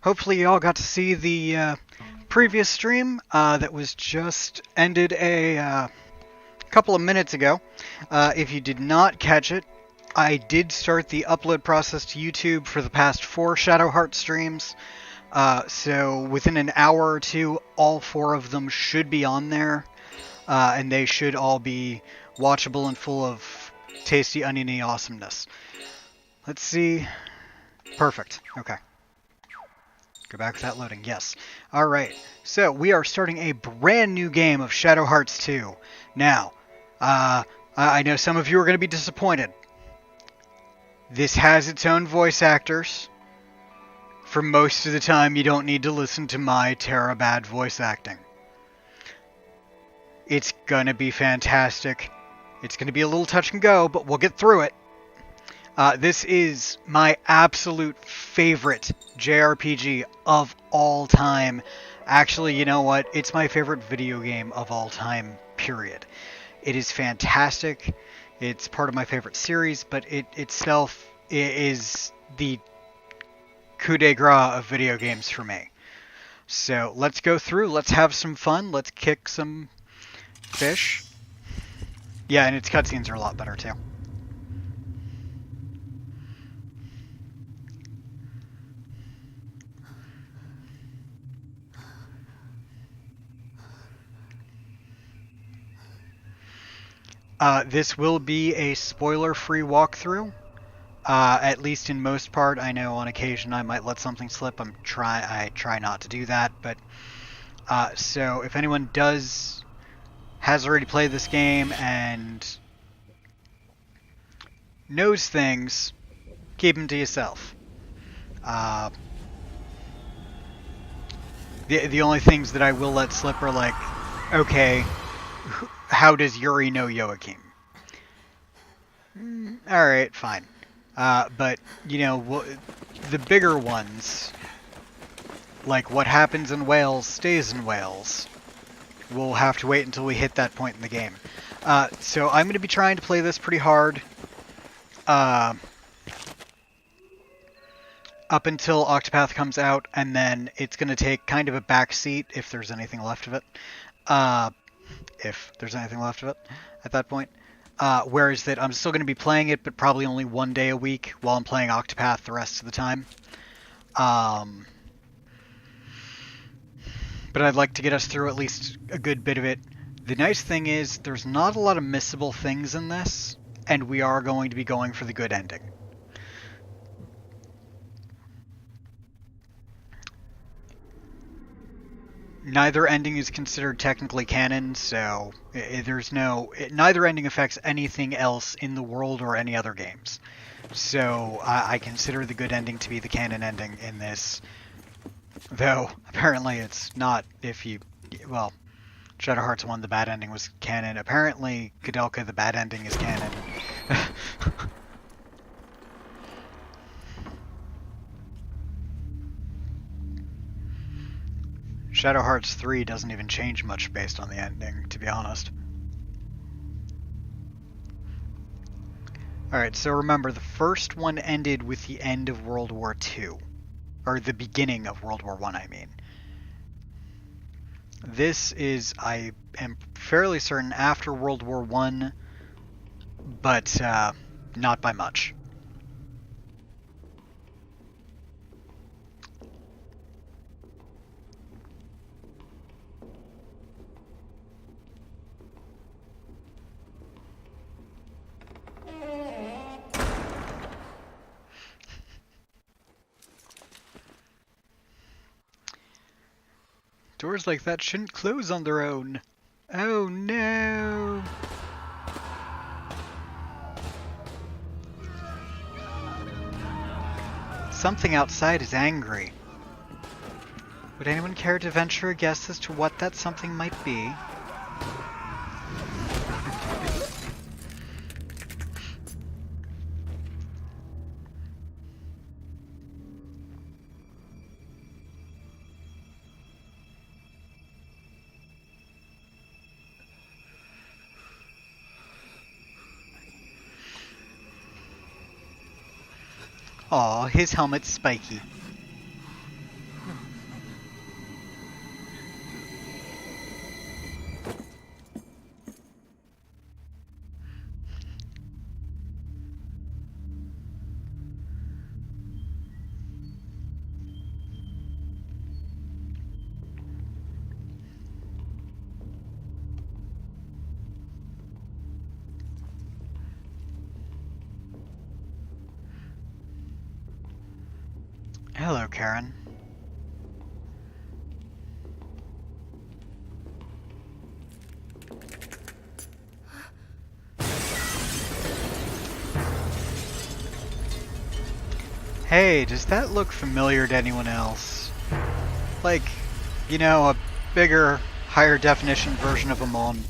Hopefully you all got to see the previous stream that was just ended a couple of minutes ago. If you did not catch it, I did start the upload process to YouTube for the past 4 Shadowheart streams. So within an hour or two, all 4 of them should be on there. And they should all be watchable and full of tasty, oniony awesomeness. Let's see. Perfect. Okay. Go back without loading. Yes. Alright. So, we are starting a brand new game of Shadow Hearts 2. Now, I know some of you are going to be disappointed. This has its own voice actors. For most of the time, you don't need to listen to my bad voice acting. It's going to be fantastic. It's going to be a little touch and go, but we'll get through it. This is my absolute favorite JRPG of all time. Actually, you know what? It's my favorite video game of all time, period. It is fantastic. It's part of my favorite series, but it itself is the coup de grace of video games for me. So let's go through. Let's have some fun. Let's kick some fish. Yeah, and its cutscenes are a lot better, too. This will be a spoiler-free walkthrough, at least in most part. I know on occasion I might let something slip. I try not to do that, but so if anyone has already played this game and knows things, keep them to yourself. The only things that I will let slip are like, okay, how does Yuri know Joachim? Alright, fine. But, you know, the bigger ones, like what happens in Wales stays in Wales, we'll have to wait until we hit that point in the game. So I'm going to be trying to play this pretty hard. Up until Octopath comes out, and then it's going to take kind of a back seat if there's anything left of it. If there's anything left of it at that point. Whereas that I'm still going to be playing it, but probably only one day a week while I'm playing Octopath the rest of the time. But I'd like to get us through at least a good bit of it. The nice thing is there's not a lot of missable things in this, and we are going to be going for the good ending. Neither ending is considered technically canon, so neither ending affects anything else in the world or any other games. So I consider the good ending to be the canon ending in this, though apparently it's not. Well, Shadow Hearts 1, the bad ending was canon. Apparently, Kudelka, the bad ending, is canon. Shadow Hearts 3 doesn't even change much based on the ending, to be honest. Alright, so remember, the first one ended with the end of World War II. Or the beginning of World War I mean. This is, I am fairly certain, after World War I, but not by much. Doors like that shouldn't close on their own. Oh no! Something outside is angry. Would anyone care to venture a guess as to what that something might be? Aw, his helmet's spiky. Hello, Karen. Hey, does that look familiar to anyone else? Like, you know, a bigger, higher definition version of Amon.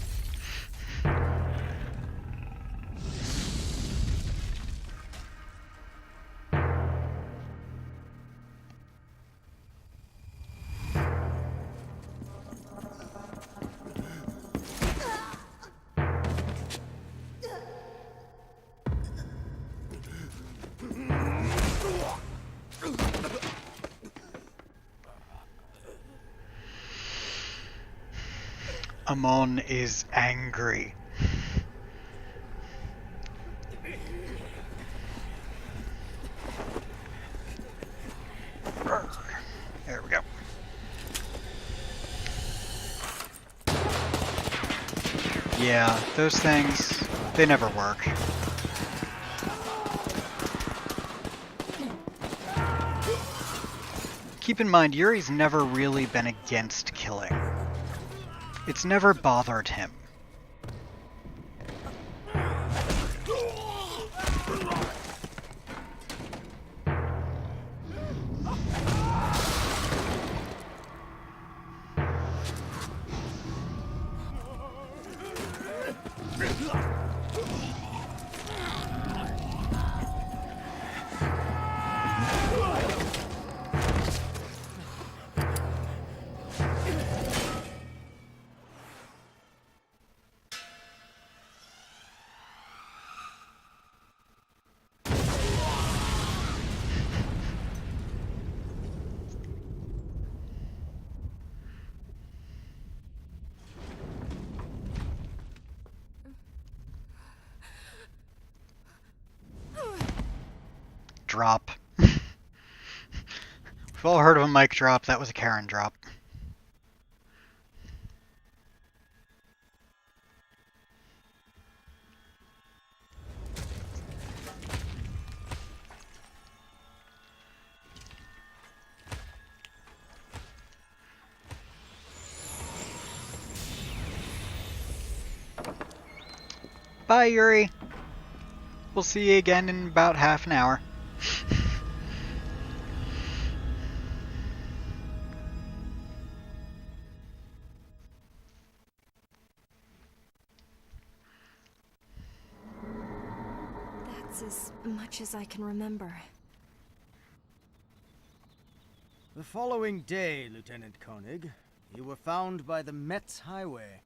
Amon is angry. There we go. Yeah, those things, they never work. Keep in mind, Yuri's never really been against killing. It's never bothered him. Drop. We've all heard of a mic drop. That was a Karen drop. Bye, Yuri. We'll see you again in about half an hour. That's as much as I can remember. The following day, Lieutenant Koenig, you were found by the Metz Highway,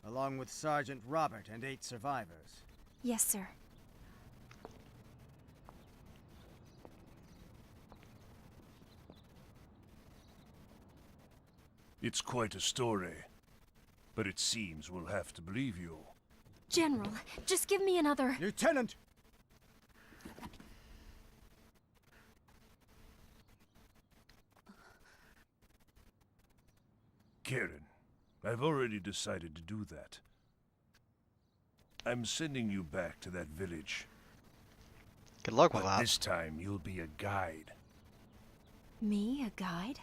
along with Sergeant Robert and 8 survivors. Yes, sir. It's quite a story, but it seems we'll have to believe you. General, just give me another... Lieutenant! Karen, I've already decided to do that. I'm sending you back to that village. Good luck with But that. this time you'll be a guide. Me, a guide?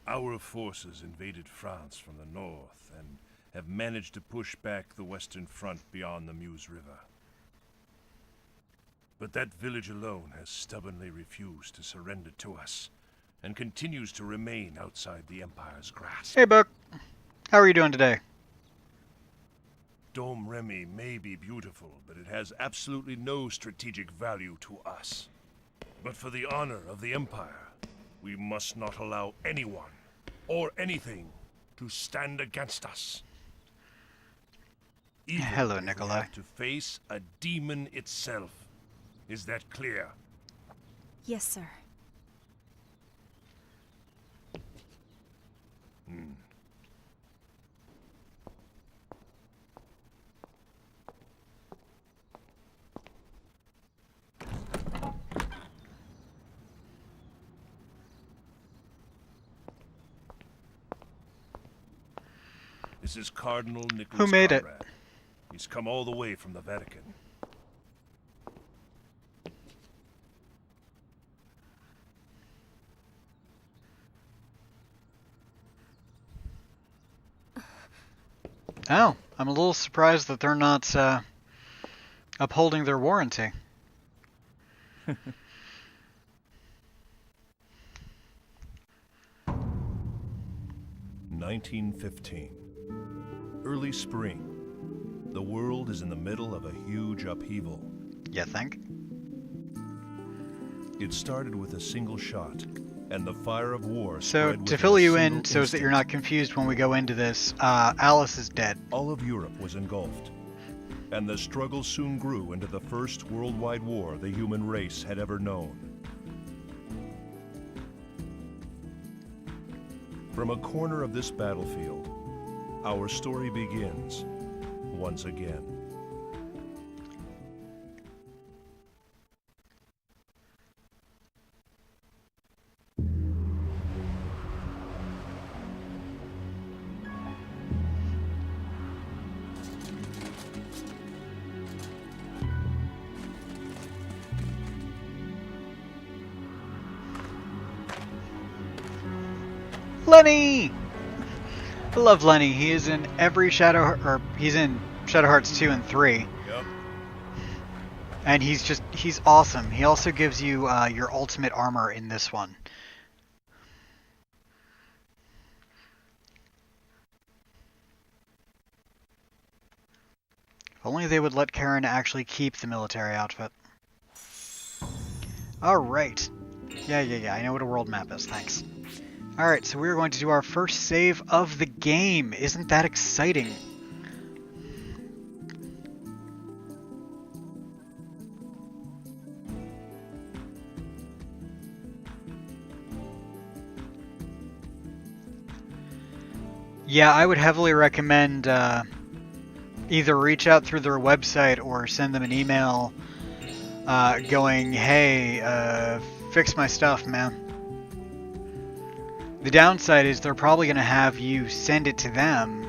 Our forces invaded France from the north and have managed to push back the Western Front beyond the Meuse River. But that village alone has stubbornly refused to surrender to us, and continues to remain outside the Empire's grasp. Hey, Buck. How are you doing today? Domremy may be beautiful, but it has absolutely no strategic value to us. But for the honor of the Empire, we must not allow anyone or anything to stand against us. Even Hello, if we Nikolai. have to face a demon itself. Is that clear? Yes, sir. This is Cardinal Nicholas Who made it? Conrad. He's come all the way from the Vatican. Oh, I'm a little surprised that they're not upholding their warranty. 1915. Early spring. The world is in the middle of a huge upheaval. You think? It started with a single shot, and the fire of war So, spread to within fill a you single in, so that you're instant. not confused when we go into this, Alice is dead. All of Europe was engulfed, and the struggle soon grew into the first worldwide war the human race had ever known. From a corner of this battlefield, our story begins once again. Lenny! I love Lenny. He is in every he's in Shadow Hearts 2 and 3. Yep. And he's awesome. He also gives you your ultimate armor in this one. If only they would let Karen actually keep the military outfit. Alright. Yeah, I know what a world map is, thanks. Alright, so we're going to do our first save of the game. Isn't that exciting? Yeah, I would heavily recommend either reach out through their website or send them an email going, hey, fix my stuff, man. The downside is they're probably going to have you send it to them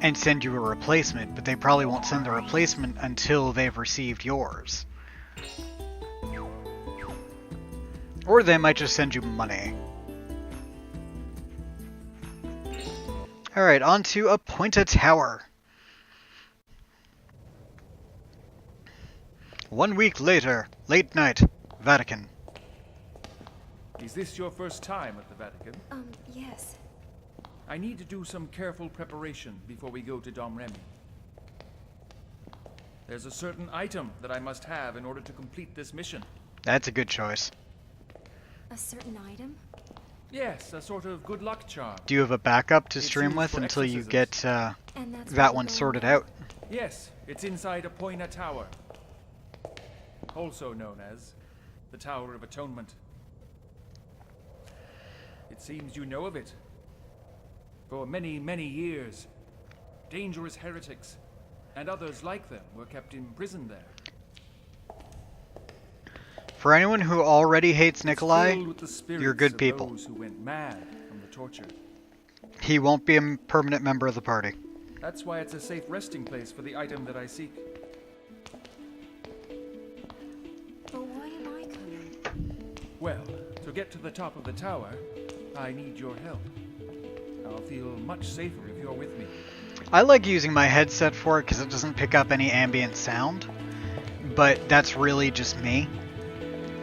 and send you a replacement, but they probably won't send the replacement until they've received yours. Or they might just send you money. Alright, on to Appoint a Tower. 1 week later, late night, Vatican. Is this your first time at the Vatican? Yes. I need to do some careful preparation before we go to Domremy. There's a certain item that I must have in order to complete this mission. That's a good choice. A certain item? Yes, a sort of good luck charm. Do you have a backup to It's stream used with for until you exorcisms. get And that's that where one the sorted bone- out? Yes, it's inside Appoint Tower. Also known as the Tower of Atonement. It seems you know of it. For many, many years, dangerous heretics and others like them were kept imprisoned there. For anyone who already hates Nikolai, Filled with the spirits you're good of people. those who went mad from the torture. He won't be a permanent member of the party. That's why it's a safe resting place for the item that I seek. But why am I coming? Well, to get to the top of the tower, I need your help. I'll feel much safer if you're with me. I like using my headset for it because it doesn't pick up any ambient sound, but that's really just me.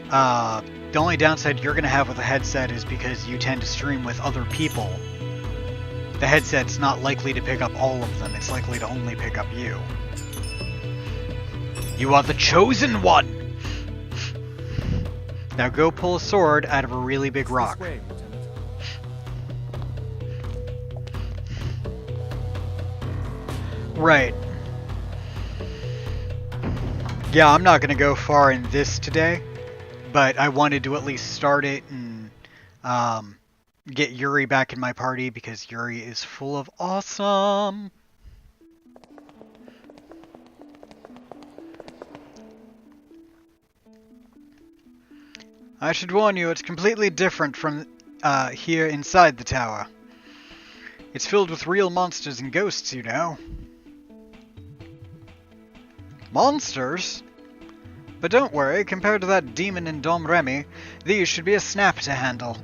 The only downside you're going to have with a headset is because you tend to stream with other people. The headset's not likely to pick up all of them, it's likely to only pick up you. You are the chosen one! Now go pull a sword out of a really big rock. This way, Lieutenant. Right. Yeah, I'm not going to go far in this today, but I wanted to at least start it and get Yuri back in my party because Yuri is full of awesome. I should warn you, it's completely different from here inside the tower. It's filled with real monsters and ghosts, you know. Monsters? But don't worry, compared to that demon in Domremy, these should be a snap to handle.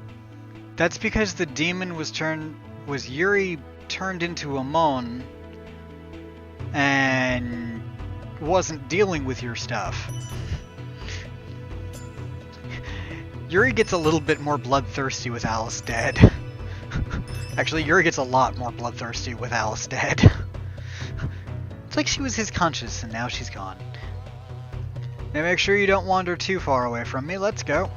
That's because the demon was Yuri turned into a mon and wasn't dealing with your stuff. Yuri gets a little bit more bloodthirsty with Alice dead. Actually, Yuri gets a lot more bloodthirsty with Alice dead. It's like she was his conscience and now she's gone. Now make sure you don't wander too far away from me. Let's go.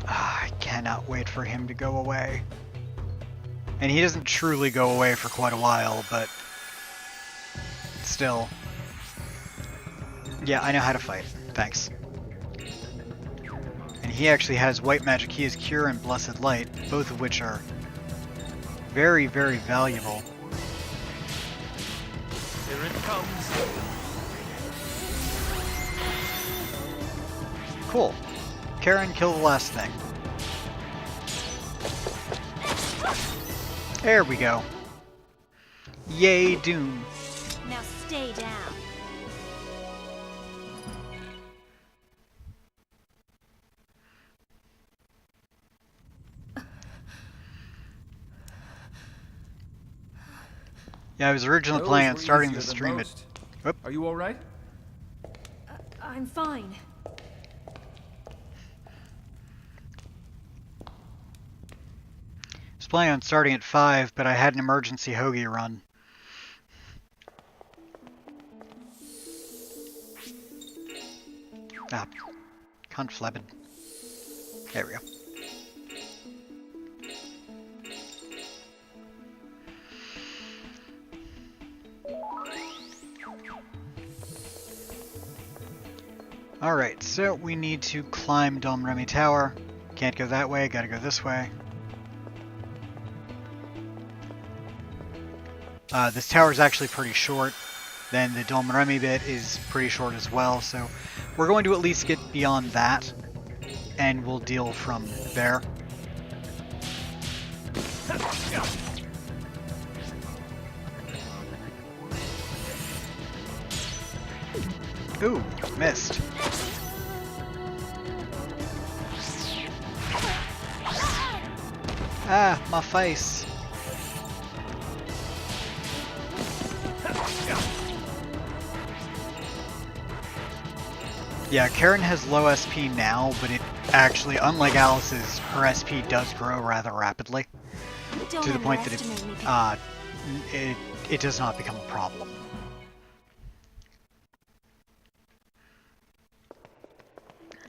I cannot wait for him to go away. And he doesn't truly go away for quite a while, but still. Yeah, I know how to fight. Thanks. And he actually has white magic. He has Cure and Blessed Light, both of which are very, very valuable. Here it comes. Cool. Karen, kill the last thing. There we go. Yay, Doom. Now stay down. Yeah, I was originally planning on starting the stream at... Whoop. Are you all right? I'm fine. I was planning on starting at 5, but I had an emergency hoagie run. Ah, conflabbed. There we go. Alright, so we need to climb Domremy Tower. Can't go that way, gotta go this way. This tower is actually pretty short. Then the Domremy bit is pretty short as well, so we're going to at least get beyond that, and we'll deal from there. Ooh, missed. Ah, my face. Yeah, Karen has low SP now, but it actually, unlike Alice's, her SP does grow rather rapidly. Don't To the point that underestimate me. it does not become a problem.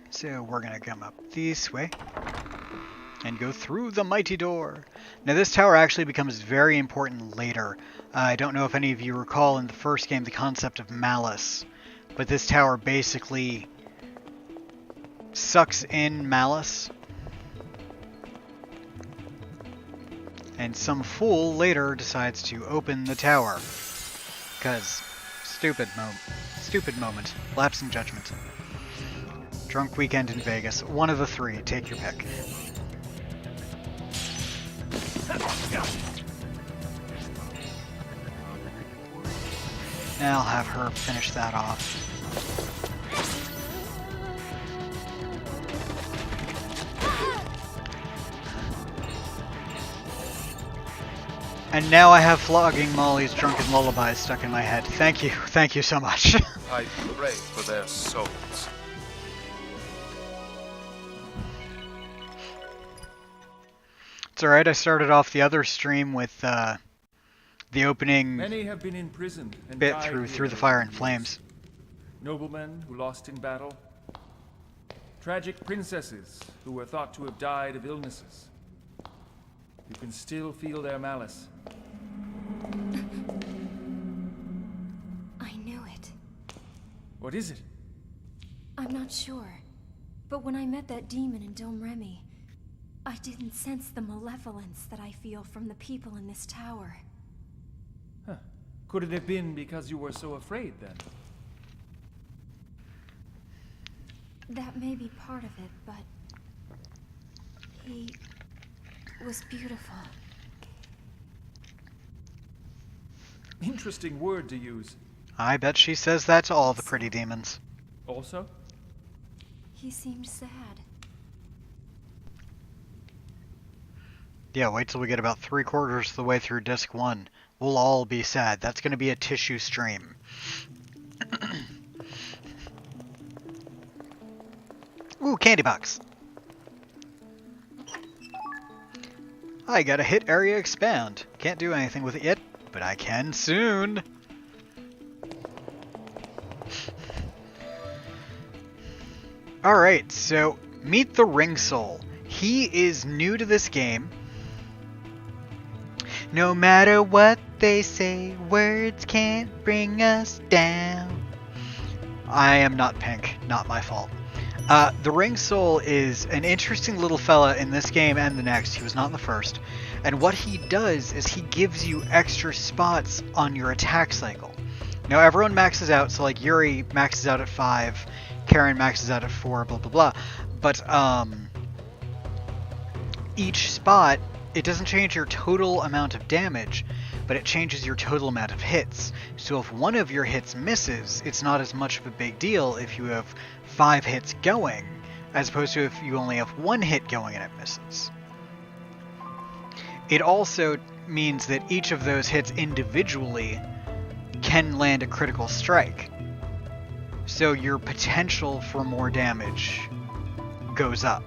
So we're gonna come up this way and go through the mighty door. Now this tower actually becomes very important later. I don't know if any of you recall in the first game the concept of malice, but this tower basically sucks in malice. And some fool later decides to open the tower. Because stupid moment. Lapse in judgment. Drunk weekend in Vegas. One of the three. Take your pick. I'll have her finish that off. And now I have flogging Molly's drunken lullabies stuck in my head. Thank you so much. I pray for their souls. It's alright, I started off the other stream with the opening Many have been imprisoned and bit died through here the fire and over the flames. years. Noblemen who lost in battle. Tragic princesses who were thought to have died of illnesses. You can still feel their malice. I knew it. What is it? I'm not sure. But when I met that demon in Domremy, I didn't sense the malevolence that I feel from the people in this tower. Huh. Could it have been because you were so afraid then? That may be part of it, but he was beautiful. Interesting word to use. I bet she says that to all the pretty demons. Also? He seemed sad. Yeah, wait till we get about 3/4 of the way through disc 1. We'll all be sad. That's going to be a tissue stream. Ooh, candy box. I got a hit area expand. Can't do anything with it yet, but I can soon. Alright, so meet the Ring Soul. He is new to this game. No matter what they say, words can't bring us down. I am not pink, not my fault. The Ring Soul is an interesting little fella in this game and the next. He was not in the first. And what he does is he gives you extra spots on your attack cycle. Now everyone maxes out, so like Yuri maxes out at 5, Karen maxes out at 4, blah blah blah. But each spot, it doesn't change your total amount of damage, but it changes your total amount of hits. So if one of your hits misses, it's not as much of a big deal if you have 5 hits going, as opposed to if you only have 1 hit going and it misses. It also means that each of those hits individually can land a critical strike. So your potential for more damage goes up.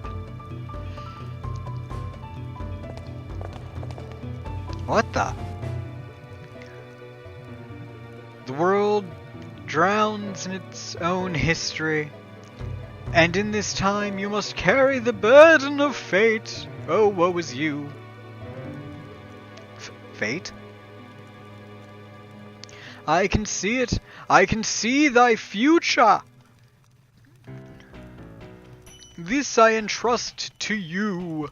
What the? The world drowns in its own history, and in this time you must carry the burden of fate. Oh, woe is you. Fate? I can see it. I can see thy future. This I entrust to you.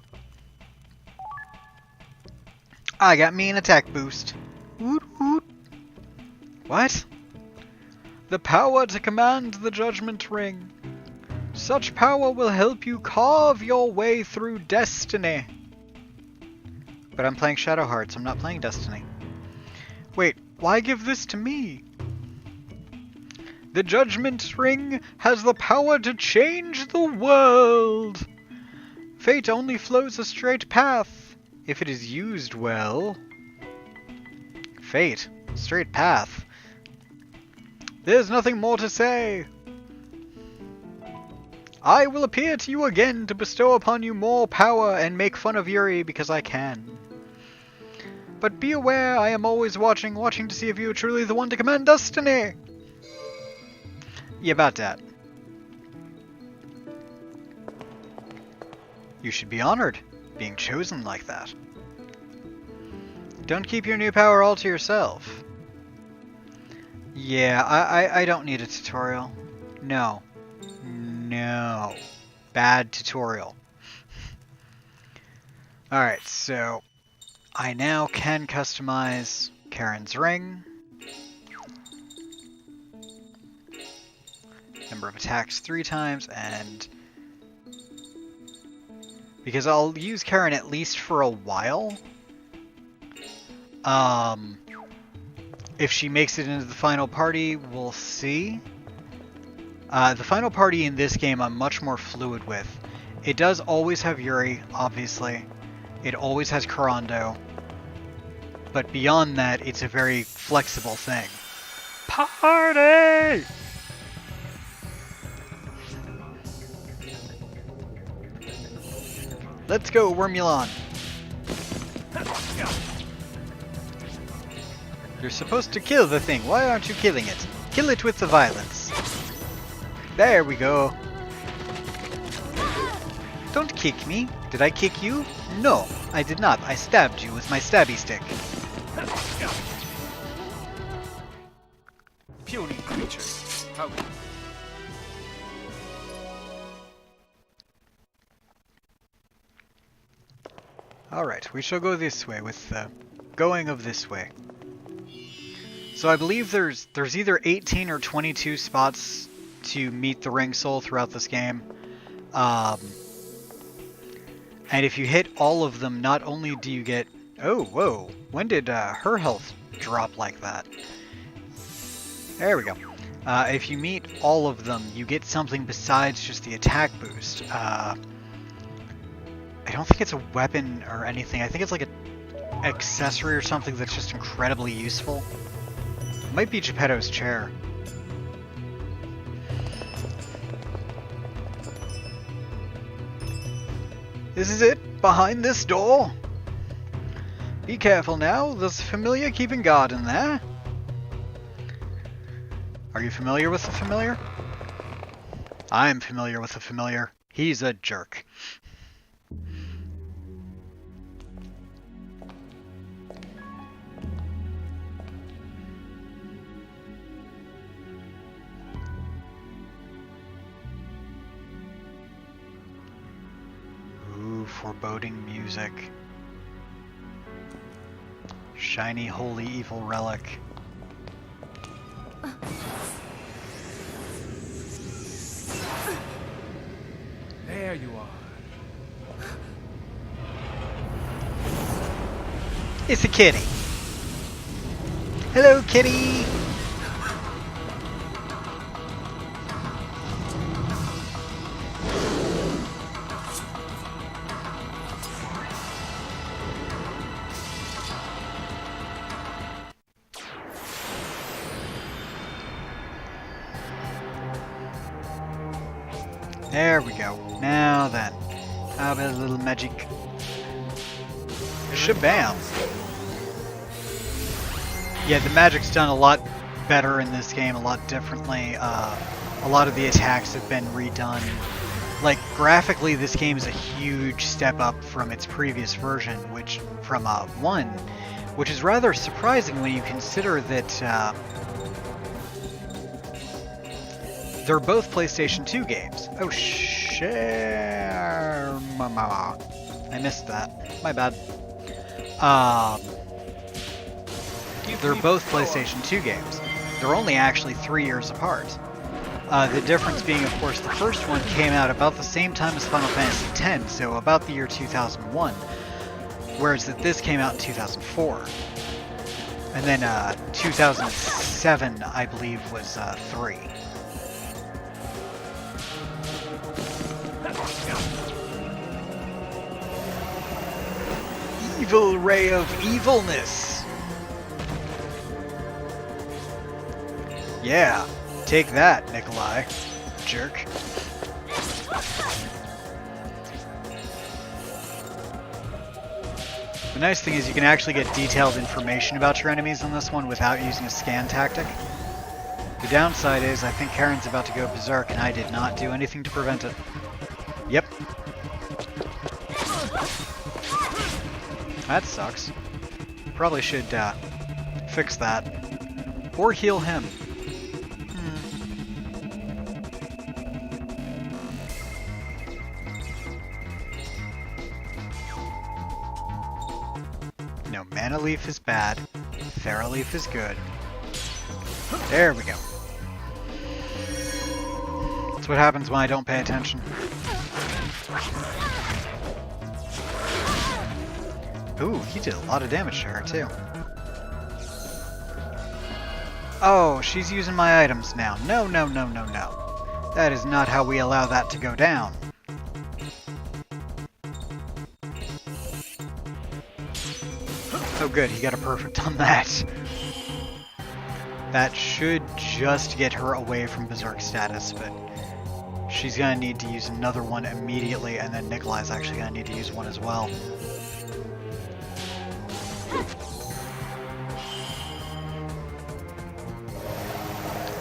I got me an attack boost. Woot woot. What? The power to command the Judgment Ring. Such power will help you carve your way through destiny. But I'm playing Shadow Hearts, I'm not playing Destiny. Wait, why give this to me? The Judgment Ring has the power to change the world. Fate only flows a straight path, if it is used well. Fate, straight path. There's nothing more to say. I will appear to you again to bestow upon you more power and make fun of Yuri because I can. But be aware, I am always watching to see if you are truly the one to command destiny. Yeah, about that. You should be honored, being chosen like that. Don't keep your new power all to yourself. Yeah, I don't need a tutorial. No. No. Bad tutorial. Alright, so I now can customize Karen's ring. Number of attacks 3 times, and because I'll use Karen at least for a while. If she makes it into the final party, we'll see. The final party in this game I'm much more fluid with. It does always have Yuri, obviously. It always has Kurando. But beyond that, it's a very flexible thing. Party! Let's go, Wormulon! You're supposed to kill the thing. Why aren't you killing it? Kill it with the violence. There we go. Don't kick me. Did I kick you? No, I did not. I stabbed you with my stabby stick. Puny creatures. How... Alright, we shall go this way with the going of this way. So I believe there's either 18 or 22 spots to meet the Ring Soul throughout this game. And if you hit all of them, not only do you get... Oh, whoa. When did her health drop like that? There we go. If you meet all of them, you get something besides just the attack boost. I don't think it's a weapon or anything. I think it's like an accessory or something that's just incredibly useful. It might be Geppetto's chair. This is it, behind this door. Be careful now, there's a familiar keeping guard in there. Are you familiar with the familiar? I'm familiar with the familiar. He's a jerk. Ooh, foreboding music. Shiny, holy, evil relic. There you are. It's a kitty. Hello, kitty. There we go. Now then, how about a little magic? Shabam! Yeah, the magic's done a lot better in this game, a lot differently. A lot of the attacks have been redone. Like, graphically, this game is a huge step up from its previous version, which from 1, which is rather surprising when you consider that they're both PlayStation 2 games. Oh, mama. I missed that. My bad. They're both PlayStation 2 games. They're only actually 3 years apart. The difference being, of course, the first one came out about the same time as Final Fantasy X, so about the year 2001, whereas that this came out in 2004. And then 2007, I believe, was 3. Evil ray of evilness. Yeah, take that, Nikolai. Jerk. The nice thing is you can actually get detailed information about your enemies in this one without using a scan tactic. The downside is I think Karen's about to go berserk and I did not do anything to prevent it. Yep. That sucks. Probably should fix that. Or heal him. No, Mana Leaf is bad. Thera Leaf is good. There we go. That's what happens when I don't pay attention. Ooh, he did a lot of damage to her, too. Oh, she's using my items now. No, no, no, no, no. That is not how we allow that to go down. Oh good, he got a perfect on that. That should just get her away from Berserk status, but she's gonna need to use another one immediately, and then Nikolai's actually gonna need to use one as well.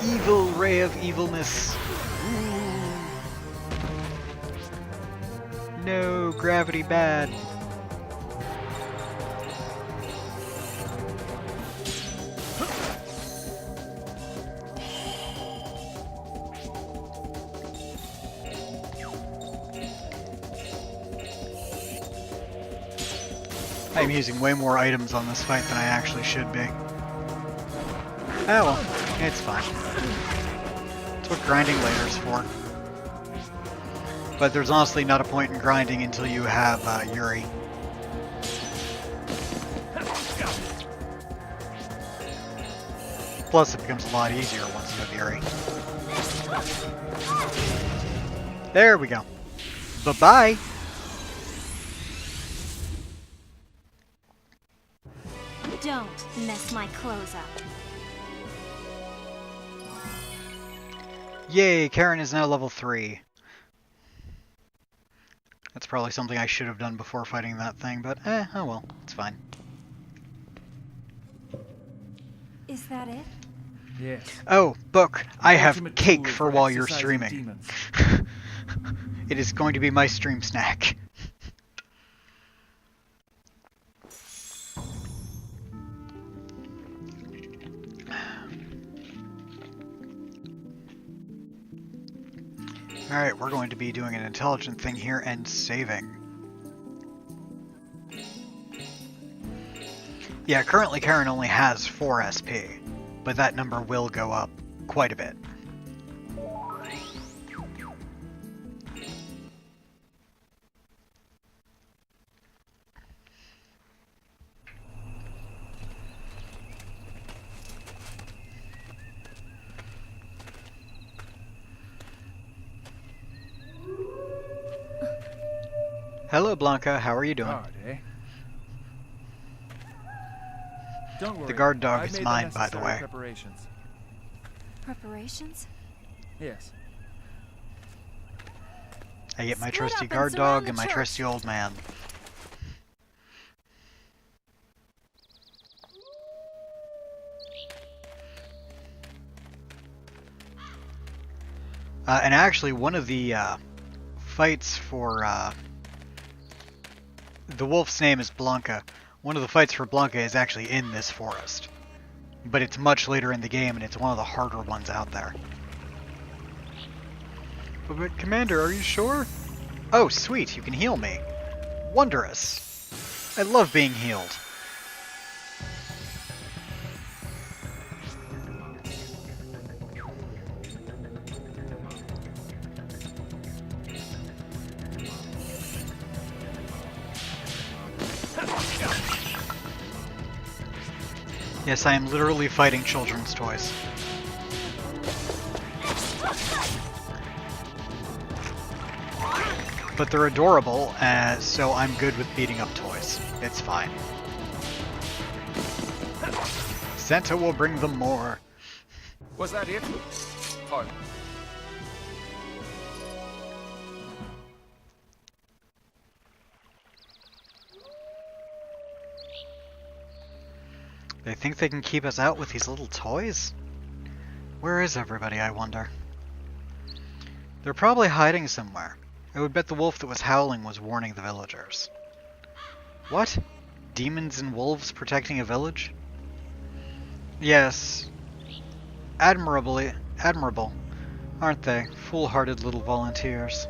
Evil ray of evilness. Ooh. No, gravity bad. I'm using way more items on this fight than I actually should be. Oh well, it's fine. That's what grinding later is for. But there's honestly not a point in grinding until you have Yuri. Plus it becomes a lot easier once you have Yuri. There we go. Bye-bye! Don't mess my clothes up. Yay, Karen is now level 3. That's probably something I should have done before fighting that thing, but oh well, it's fine. Is that it? Yes. Oh, Book, I have Ultimate cake tool for while you're exorcising streaming. demons. It is going to be my stream snack. Alright, we're going to be doing an intelligent thing here and saving. Yeah, currently Karen only has 4 SP, but that number will go up quite a bit. Hello, Blanca. How are you doing? Guard, eh? Don't worry. The guard dog I've is made mine, the by the necessary way. Preparations. Preparations? Yes. I get my Split trusty up and guard surround dog the and my church. trusty old man. And actually, one of the fights for the wolf's name is Blanca. One of the fights for Blanca is actually in this forest, but it's much later in the game, and it's one of the harder ones out there. But Commander, are you sure? Oh, sweet! You can heal me. Wondrous! I love being healed. Yes, I am literally fighting children's toys. But they're adorable, so I'm good with beating up toys. It's fine. Santa will bring them more. Was that it? Pardon. They think they can keep us out with these little toys? Where is everybody, I wonder? They're probably hiding somewhere. I would bet the wolf that was howling was warning the villagers. What? Demons and wolves protecting a village? Yes. Admirable, aren't they? Foolhardy little volunteers.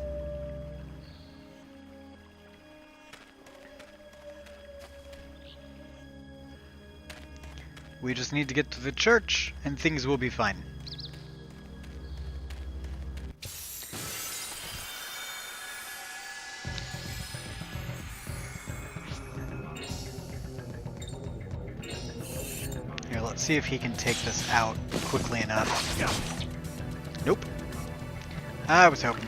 We just need to get to the church, and things will be fine. Here, let's see if he can take this out quickly enough. Nope. I was hoping.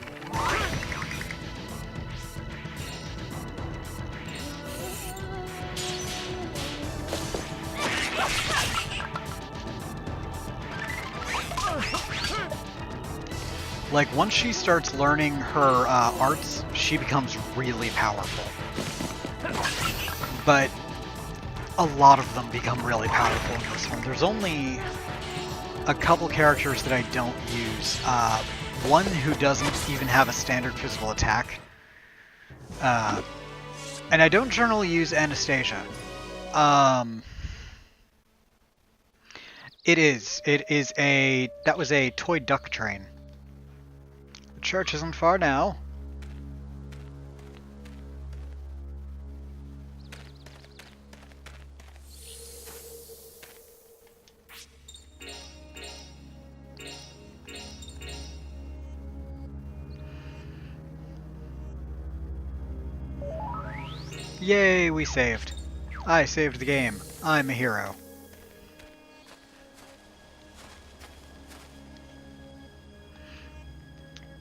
Like, once she starts learning her arts, she becomes really powerful. But a lot of them become really powerful in this one. There's only a couple characters that I don't use. One who doesn't even have a standard physical attack. And I don't generally use Anastasia. That was a toy duck train. The church isn't far now. Yay, we saved. I saved the game. I'm a hero.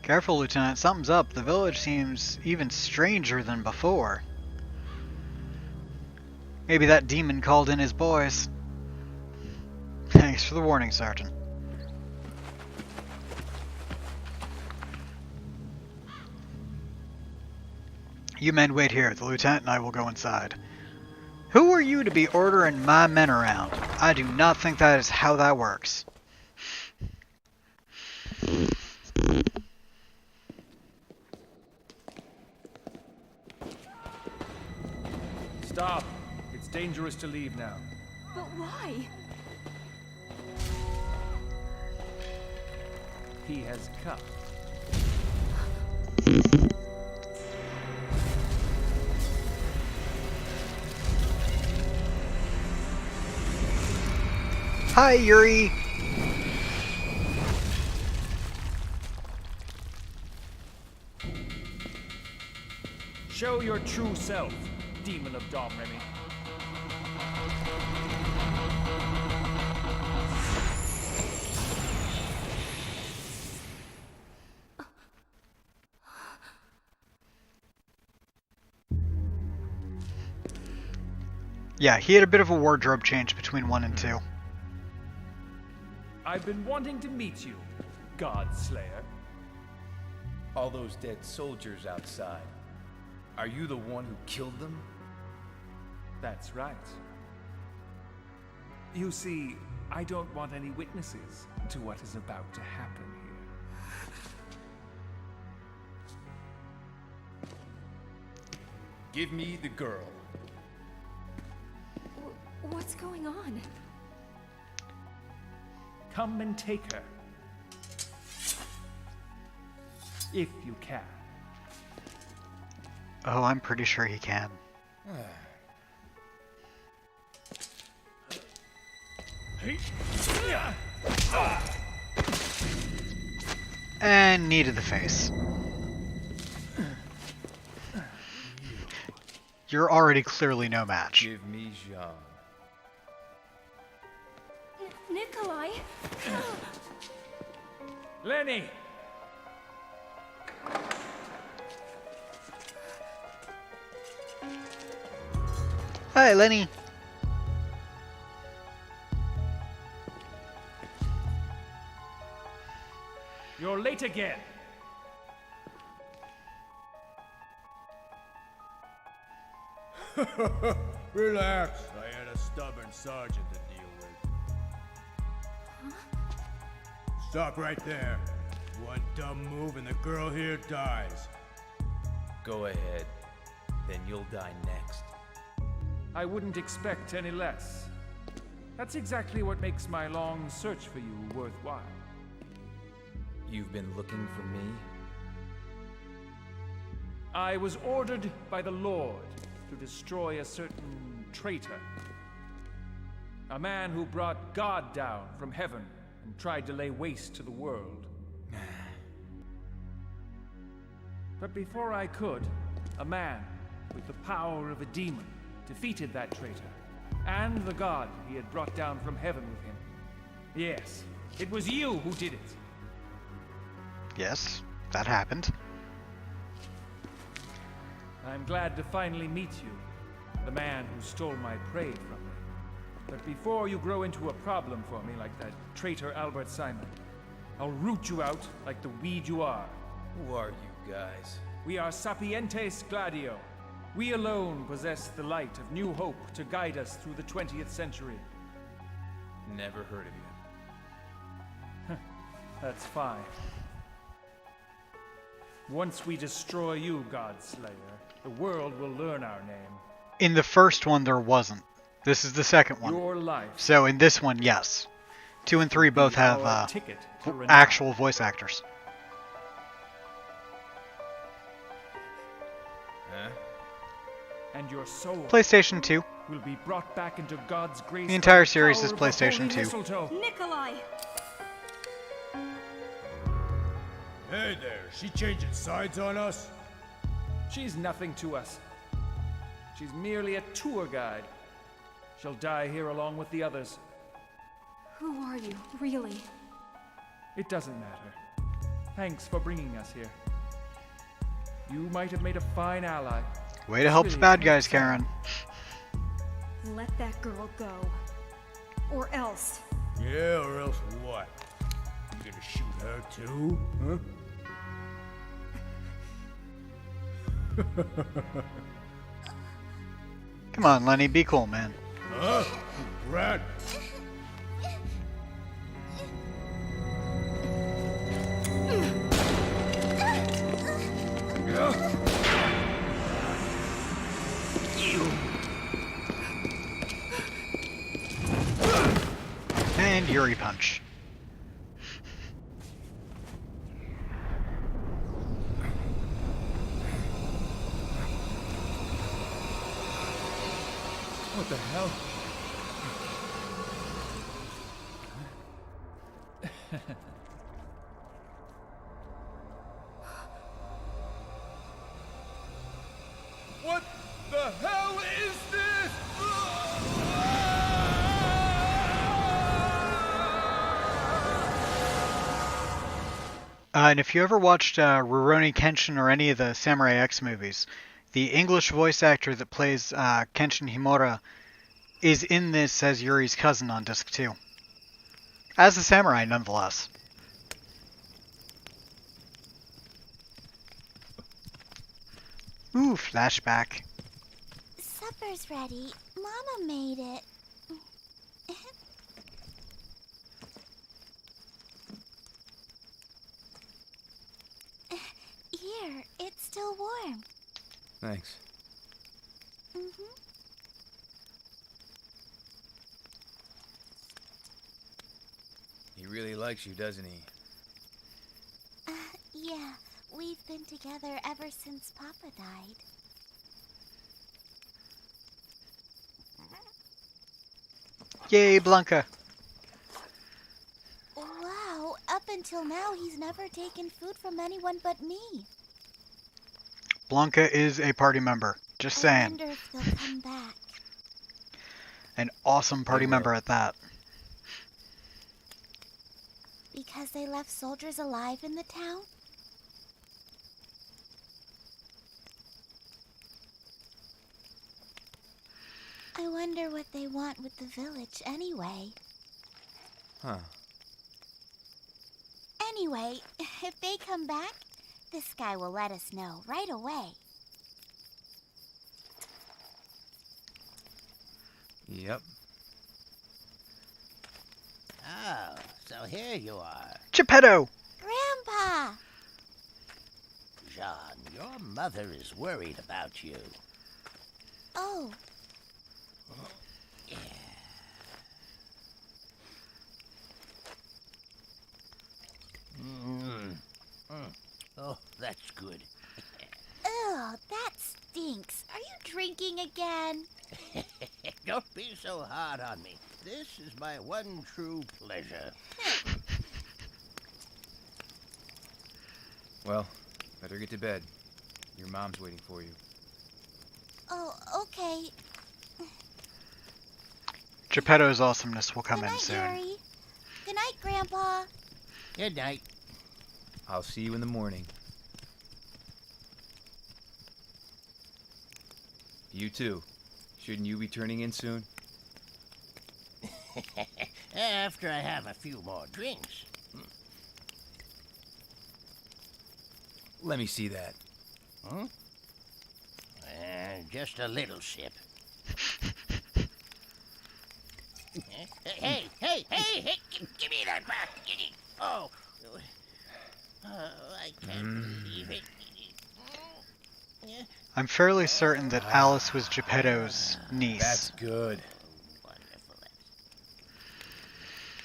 Careful, Lieutenant. Something's up. The village seems even stranger than before. Maybe that demon called in his boys. Thanks for the warning, Sergeant. You men wait here. The lieutenant and I will go inside. Who are you to be ordering my men around? I do not think that is how that works. Stop. It's dangerous to leave now. But why? He has come. Hi, Yuri. Show your true self, Demon of Domremy. Yeah, he had a bit of a wardrobe change between 1 and 2. I've been wanting to meet you, God Slayer. All those dead soldiers outside. Are you the one who killed them? That's right. You see, I don't want any witnesses to what is about to happen here. Give me the girl. What's going on? Come and take her. If you can. Oh, I'm pretty sure he can. And knee to the face. You're already clearly no match. Give me Jean. Nikolai! Lenny! Hi, Lenny. You're late again. Relax. I had a stubborn sergeant to deal with. Stop right there. One dumb move and the girl here dies. Go ahead. Then you'll die next. I wouldn't expect any less. That's exactly what makes my long search for you worthwhile. You've been looking for me? I was ordered by the Lord to destroy a certain traitor. A man who brought God down from heaven and tried to lay waste to the world. But before I could, a man with the power of a demon defeated that traitor, and the god he had brought down from heaven with him. Yes, it was you who did it. Yes, that happened. I'm glad to finally meet you, the man who stole my prey from me. But before you grow into a problem for me like that traitor Albert Simon, I'll root you out like the weed you are. Who are you guys? We are Sapientes Gladio. We alone possess the light of new hope to guide us through the 20th century. Never heard of you. That's fine. Once we destroy you, God Slayer, the world will learn our name. In the first one, there wasn't. This is the second one. Your life. So in this one, yes. 2 and 3 both have Our ticket to renown. actual voice actors. Huh? And your soul PlayStation 2. will be brought back into God's grace. The entire by series power is of the PlayStation holy 2. mistletoe. Nikolai! Hey there, she changing sides on us? She's nothing to us. She's merely a tour guide. She'll die here along with the others. Who are you, really? It doesn't matter. Thanks for bringing us here. You might have made a fine ally. Way to help the Really bad can't guys, say. Karen. Let that girl go. Or else. Yeah, or else what? You gonna shoot her too, huh? Come on, Lenny, be cool, man. Huh? Rat. And Yuri punch. What the hell? What the hell is this? And if you ever watched Rurouni Kenshin or any of the Samurai X movies, the English voice actor that plays Kenshin Himura is in this as Yuri's cousin on disc 2. As a samurai, nonetheless. Ooh, flashback. Supper's ready. Mama made it. Here, it's still warm. Thanks. He really likes you, doesn't he? Yeah, we've been together ever since Papa died. Yay, Blanca. Wow, up until now he's never taken food from anyone but me. Blanca is a party member. Just I saying. wonder if they'll come back. An awesome party member at that. Because they left soldiers alive in the town? I wonder what they want with the village anyway. Huh. Anyway, if they come back, this guy will let us know right away. Yep. Oh, so here you are. Geppetto! Grandpa! Jean, your mother is worried about you. Oh, Oh, that's good. ew, that stinks. Are you drinking again? Don't be so hard on me. This is my one true pleasure. Well, better get to bed. Your mom's waiting for you. Oh, okay. Geppetto's awesomeness will come Good in night, soon. Yuri. Good night, Grandpa. Good night. I'll see you in the morning. You too. Shouldn't you be turning in soon? After I have a few more drinks. Let me see that. Hmm? Just a little sip. Hey, give me that back. Oh, I can't believe it. I'm fairly certain that Alice was Geppetto's niece. That's good. Wonderful.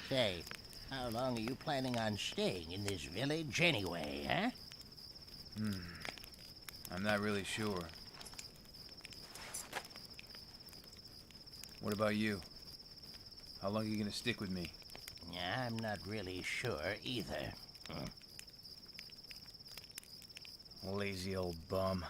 Say, how long are you planning on staying in this village anyway, huh? I'm not really sure. What about you? How long are you gonna stick with me? I'm not really sure either. Lazy old bum.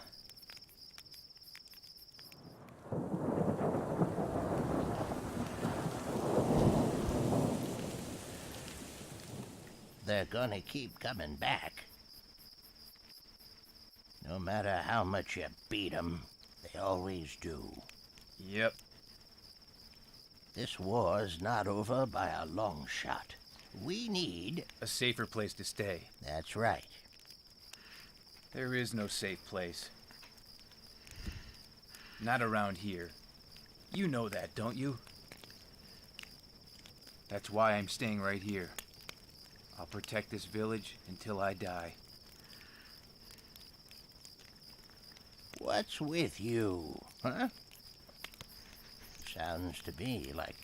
They're gonna keep coming back. No matter how much you beat them, they always do. Yep. This war's not over by a long shot. We need... A safer place to stay. That's right. There is no safe place. Not around here. You know that, don't you? That's why I'm staying right here. I'll protect this village until I die. What's with you, huh? Sounds to me like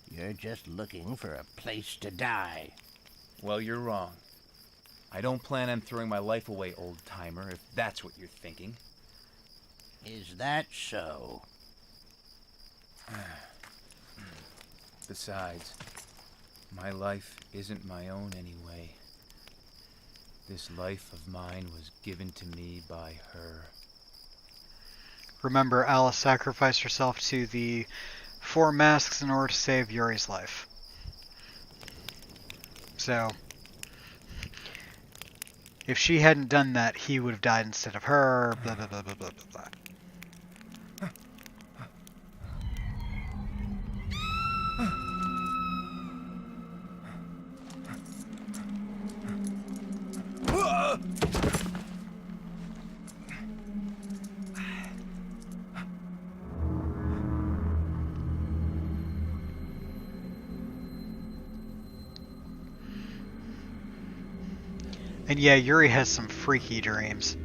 you're just looking for a place to die. Well, you're wrong. I don't plan on throwing my life away, old-timer, if that's what you're thinking. Is that so? Besides, my life isn't my own anyway. This life of mine was given to me by her. Remember, Alice sacrificed herself to the 4 masks in order to save Yuri's life. So, if she hadn't done that, he would have died instead of her, blah blah blah blah blah blah blah. And yeah, Yuri has some freaky dreams.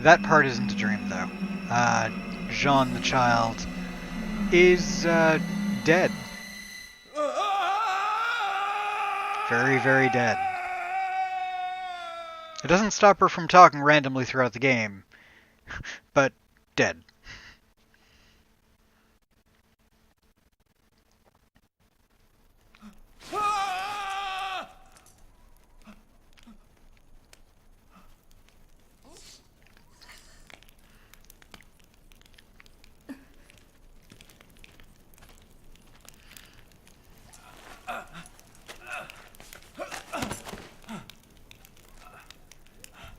That part isn't a dream, though. Jean, the child, is dead. Very, very dead. It doesn't stop her from talking randomly throughout the game, but dead.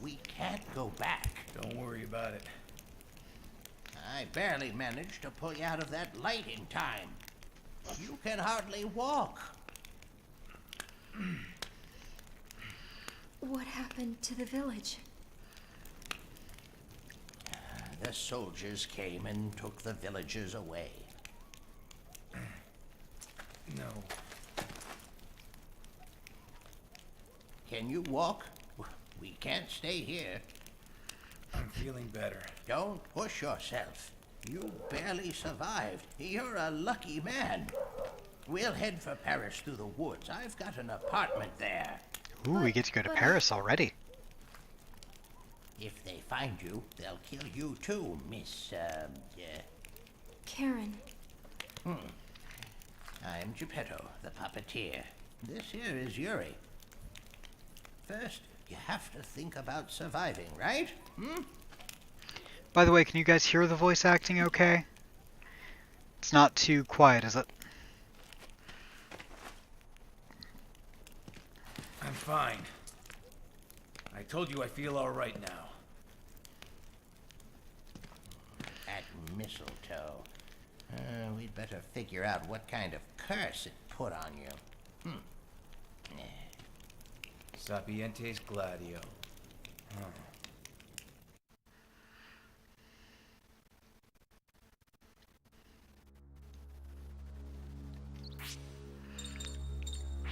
We can't go back. Don't worry about it. I barely managed to pull you out of that light in time. You can hardly walk. What happened to the village? The soldiers came and took the villagers away. No. Can you walk? We can't stay here. I'm feeling better. Don't push yourself. You barely survived. You're a lucky man. We'll head for Paris through the woods. I've got an apartment there. Ooh, we get to go to Paris already. If they find you, they'll kill you too, Miss, Karen. I'm Geppetto, the puppeteer. This here is Yuri. First, you have to think about surviving, right? By the way, can you guys hear the voice acting okay? It's not too quiet, is it? I'm fine. I told you I feel all right now. At mistletoe. We'd better figure out what kind of curse it put on you. Sapientes Gladio.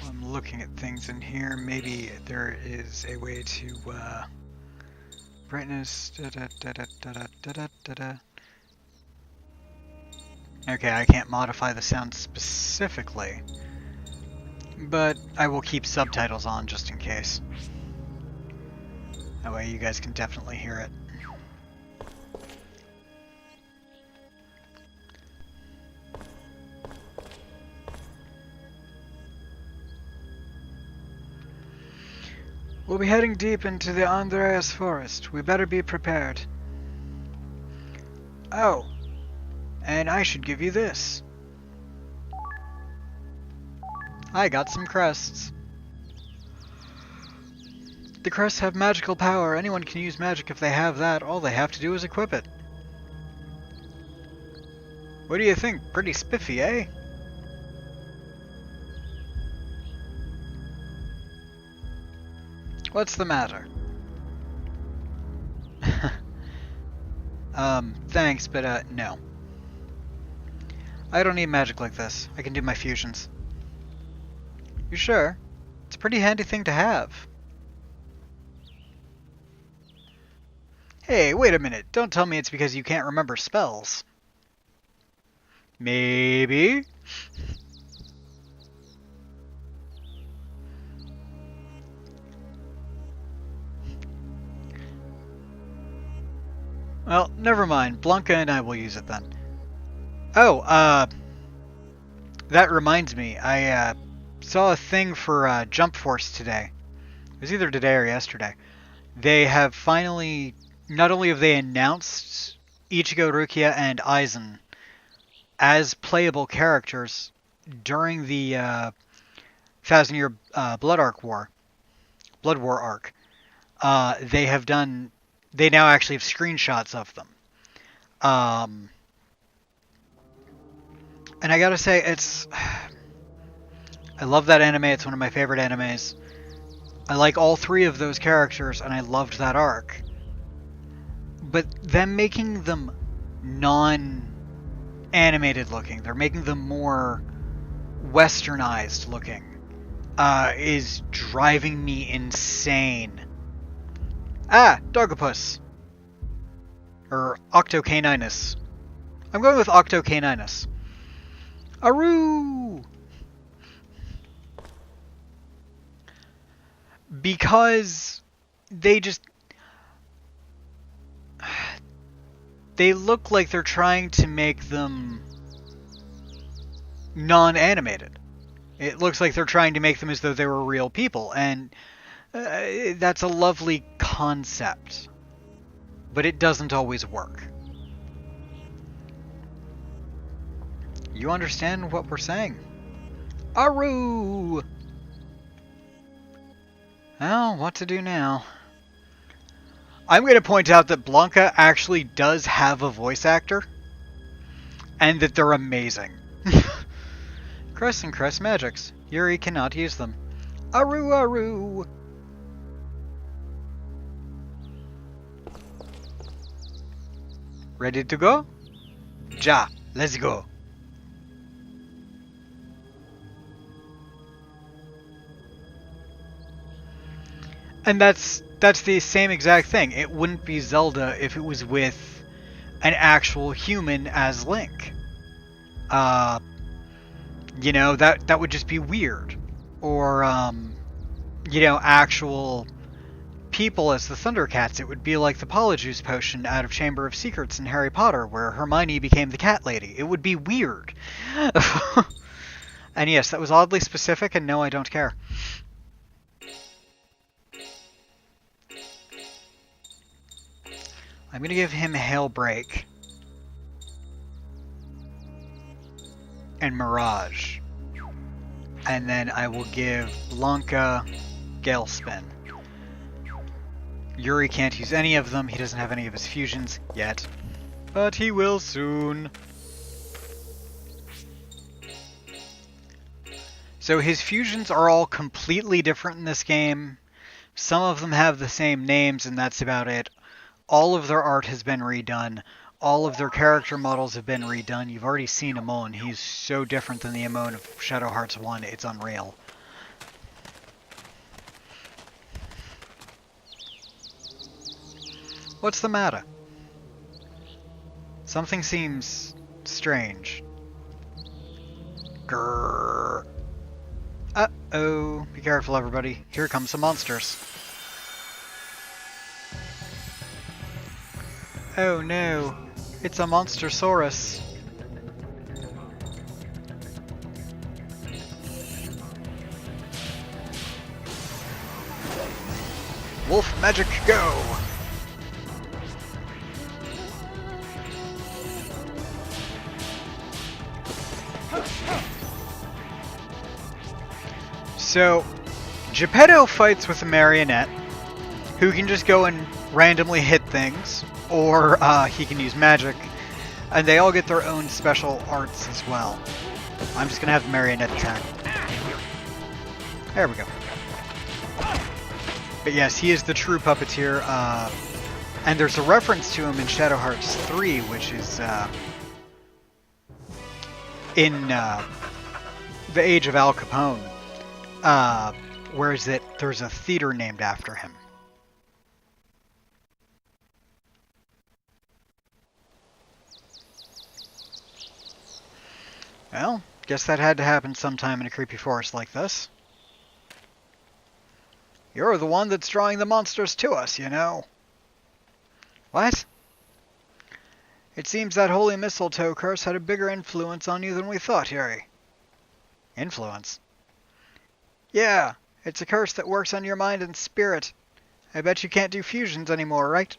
I'm looking at things in here. Maybe there is a way to brightness. Okay, I can't modify the sound specifically, but I will keep subtitles on just in case. That way you guys can definitely hear it. We'll be heading deep into the Andreas forest. We better be prepared. Oh, and I should give you this. I got some crests. The crests have magical power. Anyone can use magic if they have that. All they have to do is equip it. What do you think? Pretty spiffy, eh? What's the matter? Thanks, but, no. I don't need magic like this. I can do my fusions. You sure? It's a pretty handy thing to have. Hey, wait a minute. Don't tell me it's because you can't remember spells. Maybe? Well, never mind. Blanca and I will use it then. Oh, that reminds me. I, saw a thing for, Jump Force today. It was either today or yesterday. They have finally... Not only have they announced Ichigo, Rukia, and Aizen as playable characters during the, 1,000-year, Blood War arc. They now actually have screenshots of them. And I gotta say, I love that anime, it's one of my favorite animes. I like all three of those characters, and I loved that arc. But them making them non-animated looking, they're making them more westernized looking, is driving me insane. Ah, Dogopus. Or Octocaninus. I'm going with Octocaninus. Aru! Because they look like they're trying to make them non-animated. It looks like they're trying to make them as though they were real people, and that's a lovely concept, but it doesn't always work. You understand what we're saying? Aru! Well, what to do now? I'm going to point out that Blanca actually does have a voice actor, and that they're amazing. Crest and Crest magics. Yuri cannot use them. Aru, Aru! Ready to go? Ja, let's go. And that's the same exact thing. It wouldn't be Zelda if it was with an actual human as Link. You know, that would just be weird. Or, you know, actual people as the Thundercats. It would be like the Polyjuice potion out of Chamber of Secrets in Harry Potter, where Hermione became the cat lady. It would be weird. And yes, that was oddly specific, and no, I don't care. I'm going to give him Hail Break and Mirage. And then I will give Blanca Gale Spin. Yuri can't use any of them. He doesn't have any of his fusions yet. But he will soon. So his fusions are all completely different in this game. Some of them have the same names, and that's about it. All of their art has been redone. All of their character models have been redone. You've already seen Amon. He's so different than the Amon of Shadow Hearts 1, it's unreal. What's the matter? Something seems strange. Grrr. Uh-oh. Be careful, everybody. Here come some monsters. Oh no, it's a Monstersaurus. Wolf magic, go! So, Geppetto fights with a marionette, who can just go and randomly hit things, or he can use magic, and they all get their own special arts as well. I'm just gonna have the marionette attack. There we go. But yes, he is the true puppeteer, and there's a reference to him in Shadow Hearts 3, which is in the Age of Al Capone, where is it? There's a theater named after him. Well, guess that had to happen sometime in a creepy forest like this. You're the one that's drawing the monsters to us, you know. What? It seems that holy mistletoe curse had a bigger influence on you than we thought, Yuri. Influence? Yeah, it's a curse that works on your mind and spirit. I bet you can't do fusions anymore, right?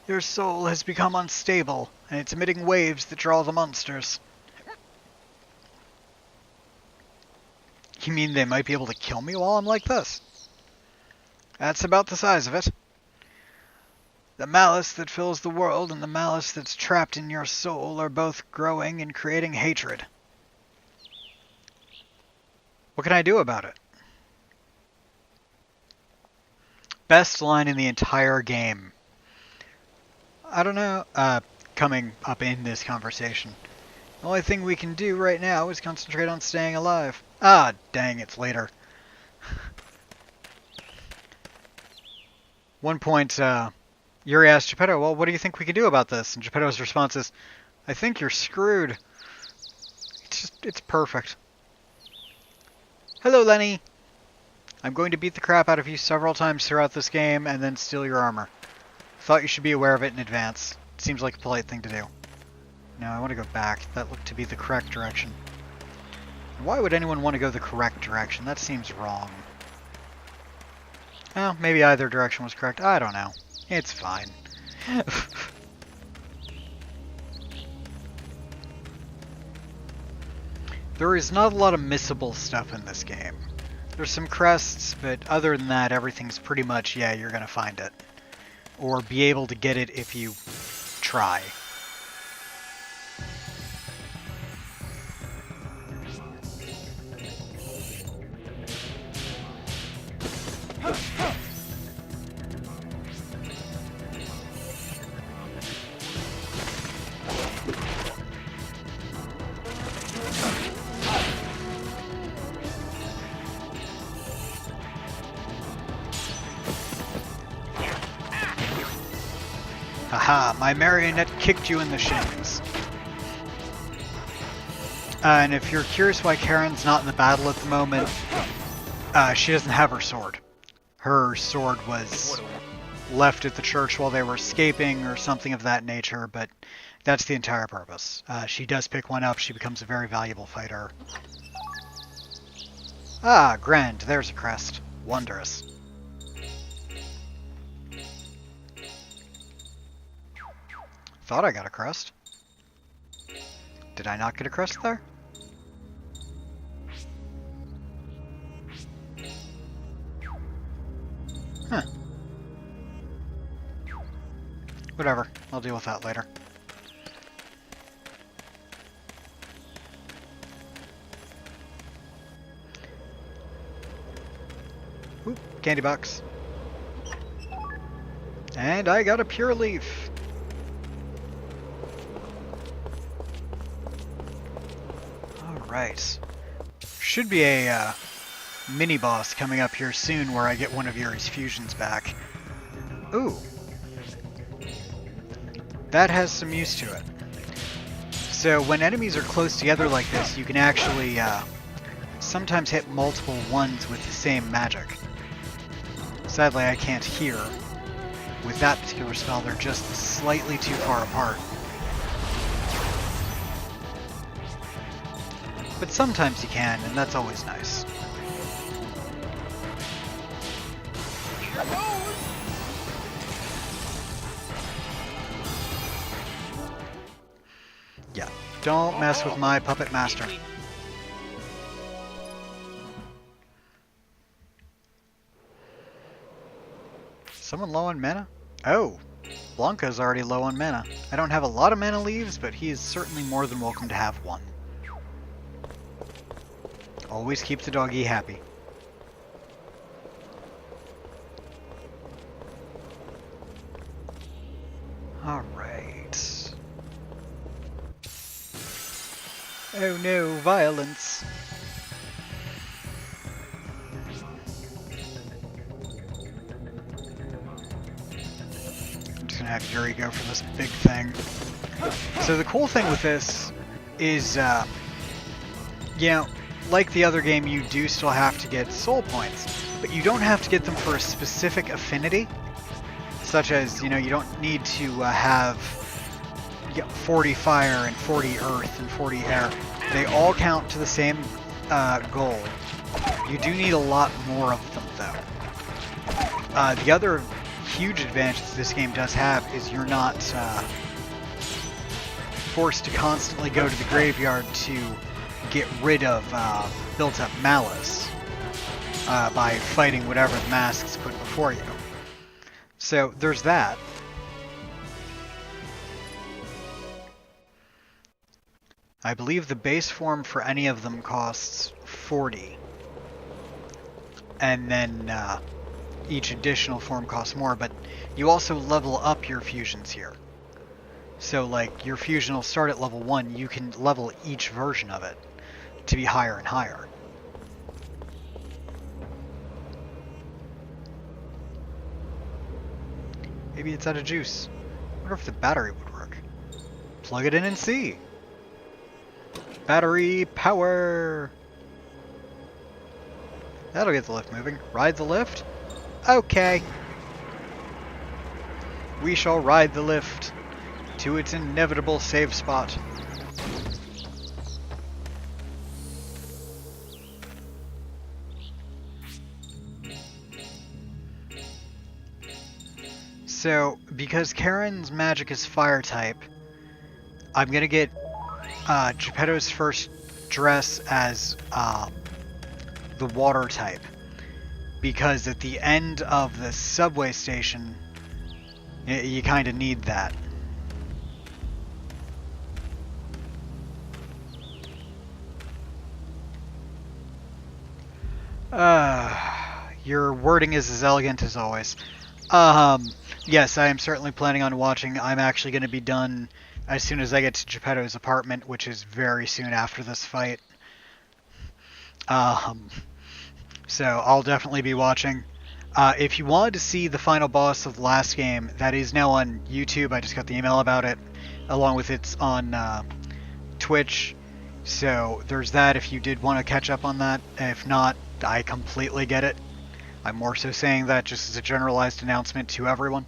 Your soul has become unstable, and it's emitting waves that draw the monsters. You mean they might be able to kill me while I'm like this? That's about the size of it. The malice that fills the world and the malice that's trapped in your soul are both growing and creating hatred. What can I do about it? Best line in the entire game. I don't know, coming up in this conversation. The only thing we can do right now is concentrate on staying alive. Ah, dang, it's later. One point, Yuri asked Geppetto, well, what do you think we can do about this? And Geppetto's response is, I think you're screwed. It's perfect. Hello, Lenny. I'm going to beat the crap out of you several times throughout this game and then steal your armor. Thought you should be aware of it in advance. It seems like a polite thing to do. No, I want to go back. That looked to be the correct direction. Why would anyone want to go the correct direction? That seems wrong. Well, maybe either direction was correct. I don't know. It's fine. There is not a lot of missable stuff in this game. There's some crests, but other than that, everything's pretty much, yeah, you're gonna find it. Or be able to get it if you try. Haha, my marionette kicked you in the shins. And if you're curious why Karen's not in the battle at the moment, she doesn't have her sword. Her sword was left at the church while they were escaping or something of that nature, but that's the entire purpose. She does pick one up, she becomes a very valuable fighter. Ah, grand, there's a crest. Wondrous. Thought I got a crest. Did I not get a crest there? Huh. Whatever, I'll deal with that later. Oop, candy box. And I got a pure leaf. Alright. Should be a mini-boss coming up here soon where I get one of Yuri's fusions back. Ooh. That has some use to it. So when enemies are close together like this, you can actually sometimes hit multiple ones with the same magic. Sadly, I can't hear. With that particular spell, they're just slightly too far apart. But sometimes you can, and that's always nice. Yeah, don't mess with my puppet master. Someone low on mana? Oh, Blanca's already low on mana. I don't have a lot of mana leaves, but he is certainly more than welcome to have one. Always keep the doggy happy. Alright. Oh no, violence. I'm just gonna have Yuri go for this big thing. So the cool thing with this is, you know, like the other game, you do still have to get soul points, but you don't have to get them for a specific affinity, such as, you know, you don't need to have 40 fire and 40 earth and 40 air. They all count to the same goal. You do need a lot more of them, though. The other huge advantage this game does have is you're not forced to constantly go to the graveyard to get rid of built-up malice by fighting whatever the masks put before you. So there's that. I believe the base form for any of them costs 40. And then each additional form costs more, but you also level up your fusions here. So like your fusion will start at level 1, you can level each version of it to be higher and higher. Maybe it's out of juice. I wonder if the battery would work. Plug it in and see. Battery power! That'll get the lift moving. Ride the lift? Okay. We shall ride the lift to its inevitable save spot. So, because Karen's magic is fire type, I'm gonna get Geppetto's first dress as the water type. Because at the end of the subway station, you kind of need that. Your wording is as elegant as always. Yes, I am certainly planning on watching. I'm actually going to be done as soon as I get to Geppetto's apartment, which is very soon after this fight. So I'll definitely be watching. If you wanted to see the final boss of the last game, that is now on YouTube. I just got the email about it, along with it's on Twitch. So there's that if you did want to catch up on that. If not, I completely get it. I'm more so saying that just as a generalized announcement to everyone.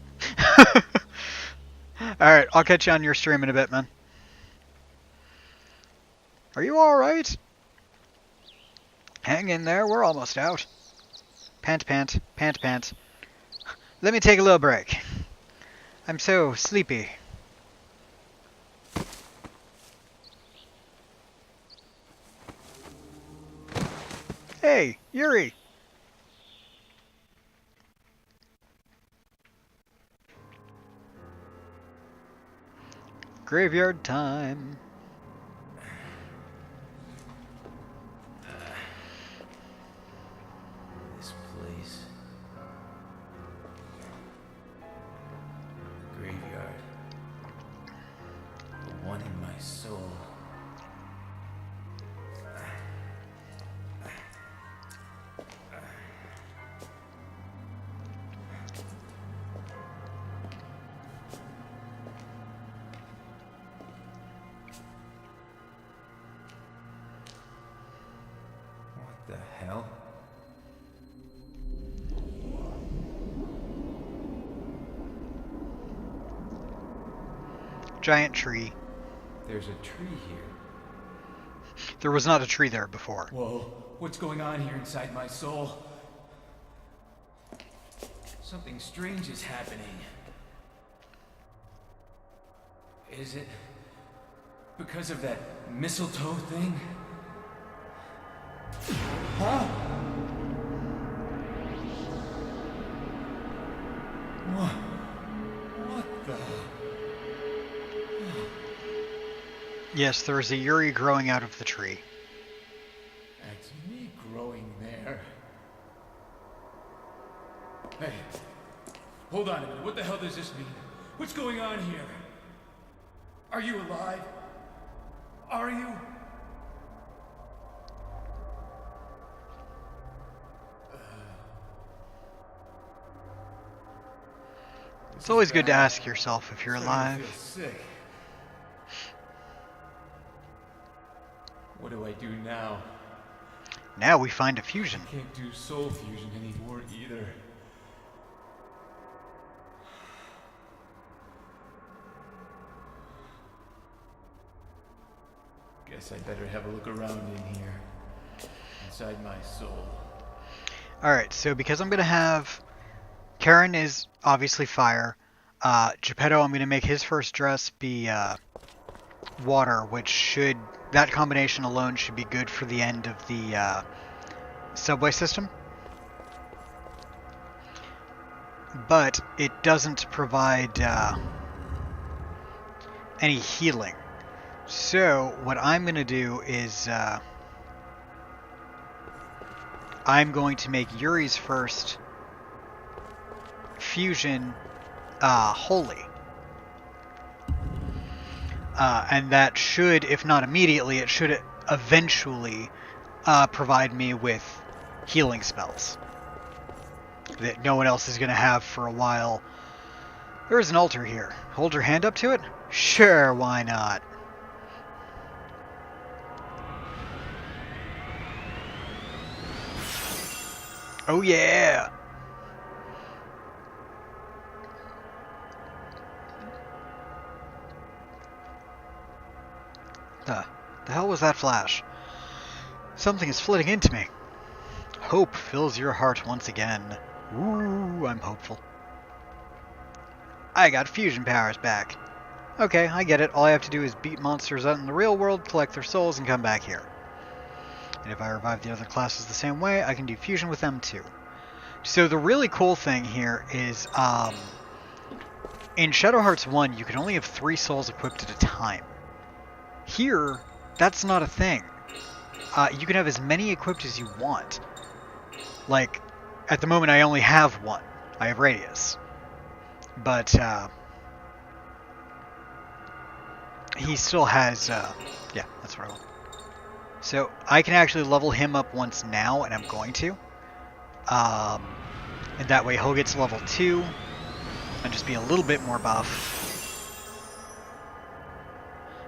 Alright, I'll catch you on your stream in a bit, man. Are you alright? Hang in there, we're almost out. Pant, pant, pant, pant. Let me take a little break. I'm so sleepy. Hey, Yuri! Graveyard time. This place. The graveyard. The one in my soul. What the hell? Giant tree. There's a tree here. There was not a tree there before. Whoa, what's going on here inside my soul? Something strange is happening. Is it because of that mistletoe thing? Huh? What the? Yes, there is a Yuri growing out of the tree. That's me growing there. Hey, hold on a minute. What the hell does this mean? What's going on here? Are you alive? Are you? It's always good to ask yourself if you're I alive. feel sick. What do I do now? Now we find a fusion. I can't do soul fusion anymore either. Guess I better have a look around in here. Inside my soul. Alright, so because I'm going to have... Karen is obviously fire. Geppetto, I'm going to make his first dress be water, which should... That combination alone should be good for the end of the subway system. But it doesn't provide any healing. So what I'm going to do is I'm going to make Yuri's first fusion holy. And that should, if not immediately, it should eventually provide me with healing spells that no one else is going to have for a while. There is an altar here. Hold your hand up to it? Sure, why not? Oh yeah! The hell was that flash? Something is flitting into me. Hope fills your heart once again. Ooh, I'm hopeful. I got fusion powers back. Okay, I get it. All I have to do is beat monsters out in the real world, collect their souls, and come back here. And if I revive the other classes the same way, I can do fusion with them too. So the really cool thing here is, in Shadow Hearts 1, you can only have 3 souls equipped at a time. Here, that's not a thing. You can have as many equipped as you want. Like, at the moment I only have 1. I have Radius. But, he still has, yeah, that's what I want. So, I can actually level him up once now, and I'm going to. And that way he'll get to level 2, and just be a little bit more buff.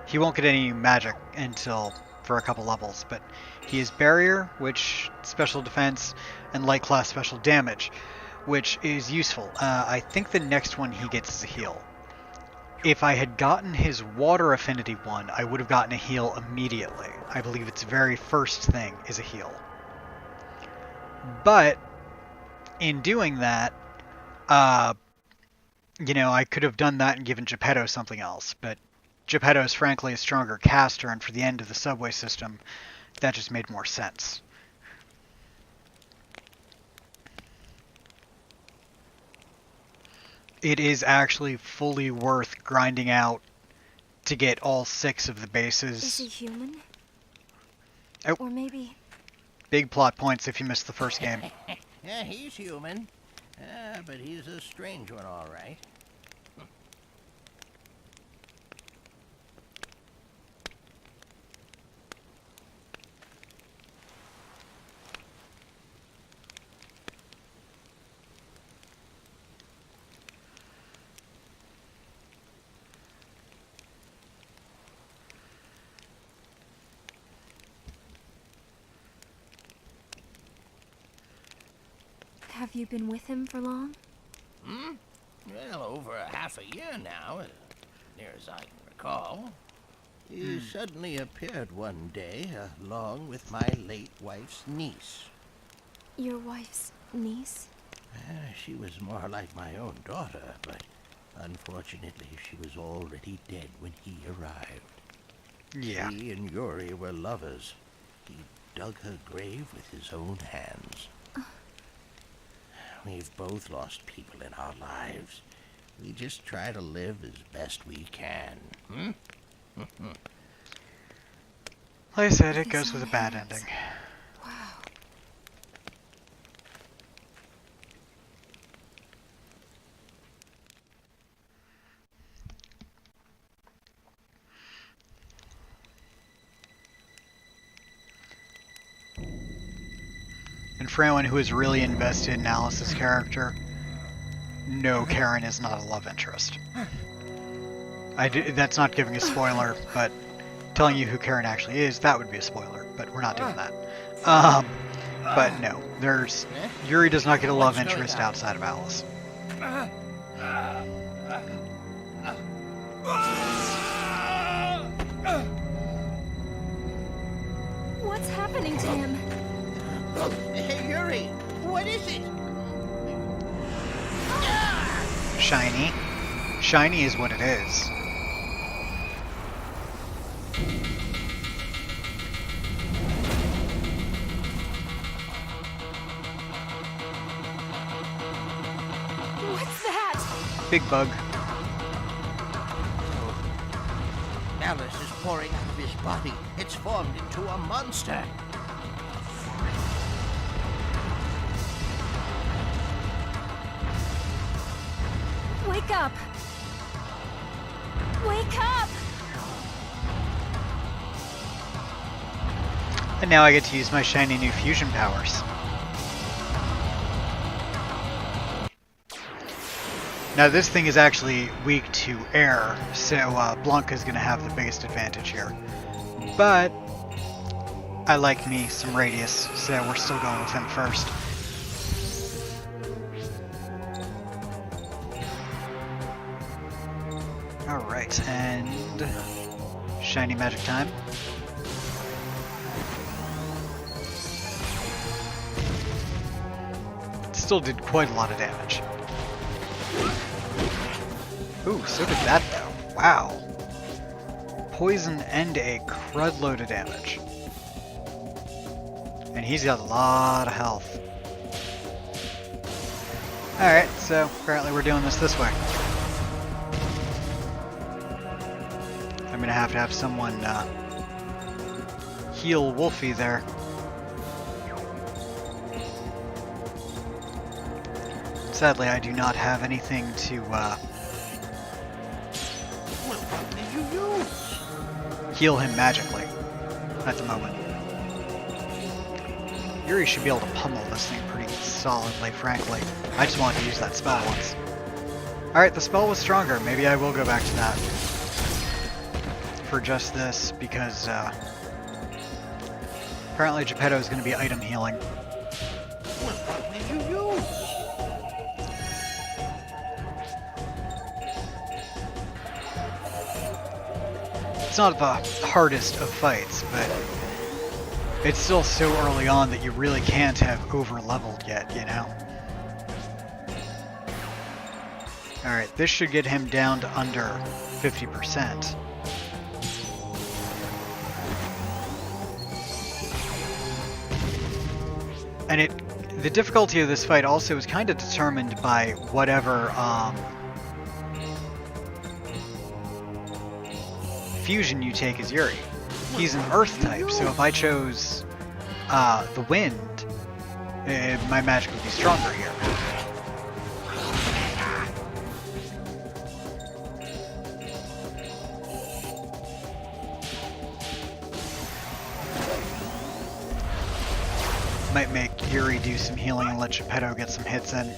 He won't get any magic until for a couple levels, but he is Barrier, which special defense, and light class special damage, which is useful. I think the next one he gets is a heal. If I had gotten his water affinity one, I would have gotten a heal immediately. I believe its very first thing is a heal. But in doing that, you know, I could have done that and given Geppetto something else, but Geppetto is frankly a stronger caster, and for the end of the subway system, that just made more sense. It is actually fully worth grinding out to get all 6 of the bases. Is he human? Oh. Or maybe... Big plot points if you missed the first game. Yeah, he's human. But he's a strange one, all right. Have you been with him for long? Well, over half a year now, as near as I can recall. He suddenly appeared one day, along with my late wife's niece. Your wife's niece? She was more like my own daughter, but unfortunately she was already dead when he arrived. Yeah. She and Yuri were lovers. He dug her grave with his own hands. We've both lost people in our lives. We just try to live as best we can. Like I said, it goes with a bad ending. Wow. And for anyone who is really invested in Alice's character, no, Karen is not a love interest. That's not giving a spoiler, but telling you who Karen actually is, that would be a spoiler, but we're not doing that. But no, Yuri does not get a love interest outside of Alice. What's happening to him? Hey, Yuri! What is it? Shiny. Shiny is what it is. What's that? Big bug. Alice is pouring out of his body. It's formed into a monster. Wake up! Wake up! And now I get to use my shiny new fusion powers. Now this thing is actually weak to air, so Blanca's going to have the biggest advantage here. But I like me some Radius, so we're still going with him first. Alright, and shiny magic time. Still did quite a lot of damage. Ooh, so did that though. Wow. Poison and a crud load of damage. And he's got a lot of health. Alright, so apparently we're doing this way. I'm gonna have to have someone heal Wolfie there. Sadly, I do not have anything to heal him magically at the moment. Yuri should be able to pummel this thing pretty solidly, frankly. I just wanted to use that spell once. Alright, the spell was stronger. Maybe I will go back to that for just this, because apparently Geppetto is going to be item healing. It's not the hardest of fights, but it's still so early on that you really can't have over-leveled yet, you know? Alright, this should get him down to under 50%. And the difficulty of this fight also is kind of determined by whatever fusion you take as Yuri. He's an earth type, so if I chose the wind, my magic would be stronger here. Might make Yuri do some healing and let Geppetto get some hits in.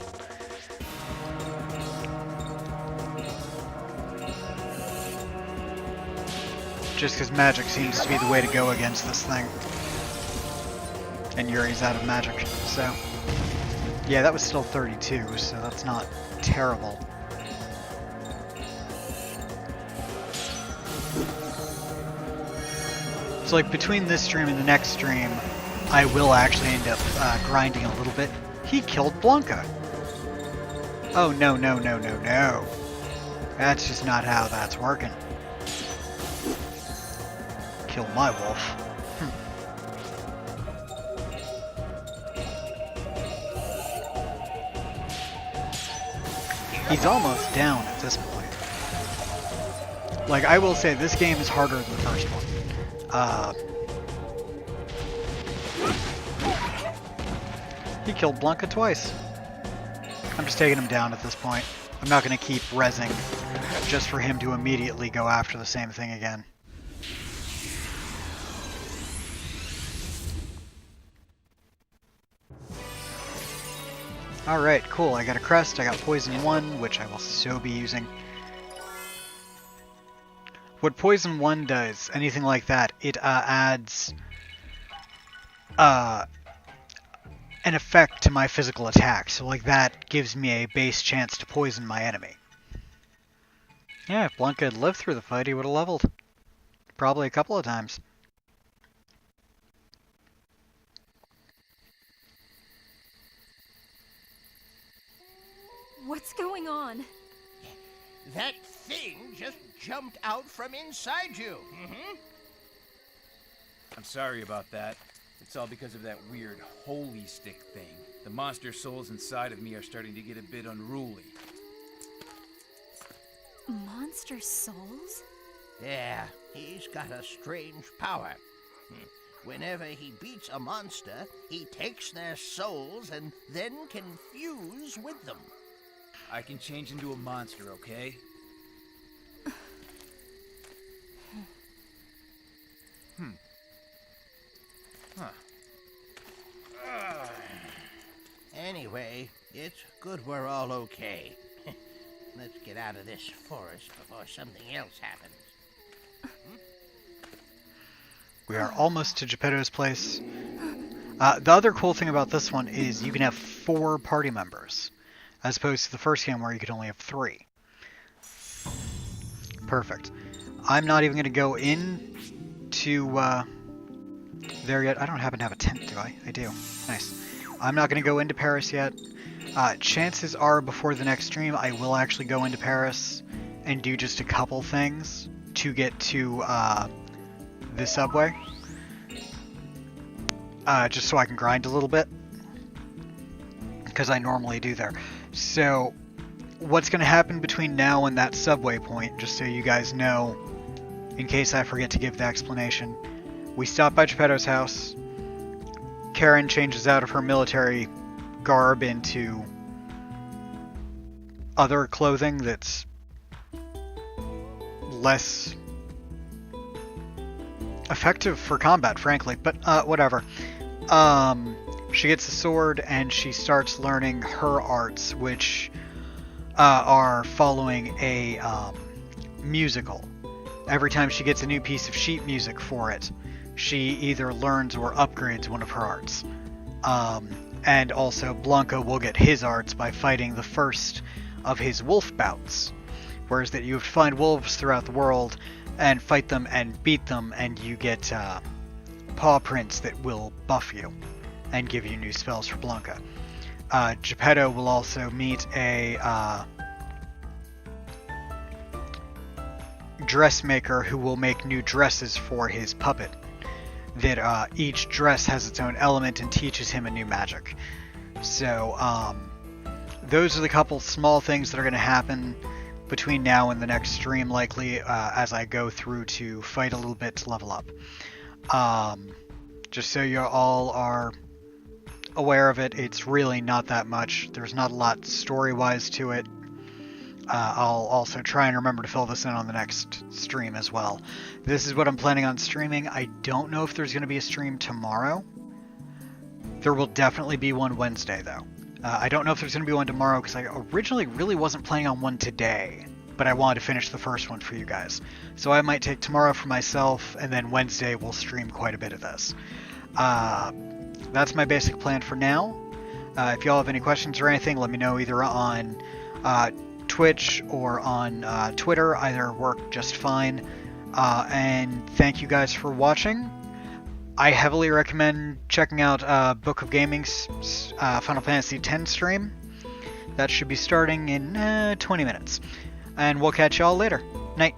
Just because magic seems to be the way to go against this thing. And Yuri's out of magic, so... Yeah, that was still 32, so that's not terrible. So like between this stream and the next stream, I will actually end up grinding a little bit. He killed Blanca. Oh, no, no, no, no, no. That's just not how that's working. Kill my wolf. He's almost down at this point. Like, I will say, this game is harder than the first one. He killed Blanca twice. I'm just taking him down at this point. I'm not going to keep rezzing just for him to immediately go after the same thing again. Alright, cool. I got a crest, I got Poison 1, which I will so be using. What Poison 1 does, anything like that, it adds an effect to my physical attack. So like that gives me a base chance to poison my enemy. Yeah, if Blanca had lived through the fight, he would have leveled. Probably a couple of times. What's going on? That thing just jumped out from inside you. I'm sorry about that. It's all because of that weird holy stick thing. The monster souls inside of me are starting to get a bit unruly. Monster souls? Yeah, he's got a strange power. Whenever he beats a monster, he takes their souls and then can fuse with them. I can change into a monster, okay? Anyway, it's good we're all okay. Let's get out of this forest before something else happens. We are almost to Geppetto's place. The other cool thing about this one is you can have 4 party members, as opposed to the first game where you could only have 3. Perfect. I'm not even going to go in to there yet. I don't happen to have a tent, do I? I do. Nice. I'm not going to go into Paris yet. Chances are before the next stream I will actually go into Paris and do just a couple things to get to the subway. Just so I can grind a little bit. Because I normally do there. So, what's going to happen between now and that subway point, just so you guys know, in case I forget to give the explanation. We stop by Geppetto's house. Karen changes out of her military garb into other clothing that's less effective for combat, frankly, but whatever. She gets a sword and she starts learning her arts, which are following a musical. Every time she gets a new piece of sheet music for it, she either learns or upgrades one of her arts. And also Blanca will get his arts by fighting the first of his wolf bouts. Whereas that you have to find wolves throughout the world and fight them and beat them, and you get paw prints that will buff you and give you new spells for Blanca. Geppetto will also meet a dressmaker who will make new dresses for his puppet. That each dress has its own element and teaches him a new magic. So those are the couple small things that are going to happen between now and the next stream, likely as I go through to fight a little bit to level up. Just so you all are aware of it, it's really not that much. There's not a lot story-wise to it. I'll also try and remember to fill this in on the next stream as well. This is what I'm planning on streaming. I don't know if there's going to be a stream tomorrow. There will definitely be one Wednesday, though. I don't know if there's going to be one tomorrow, because I originally really wasn't planning on one today, but I wanted to finish the first one for you guys. So I might take tomorrow for myself, and then Wednesday we'll stream quite a bit of this. That's my basic plan for now. If y'all have any questions or anything, let me know either on Twitch or on Twitter. Either work just fine. And thank you guys for watching. I heavily recommend checking out Book of Gaming's Final Fantasy X stream. That should be starting in 20 minutes. And we'll catch y'all later. Night.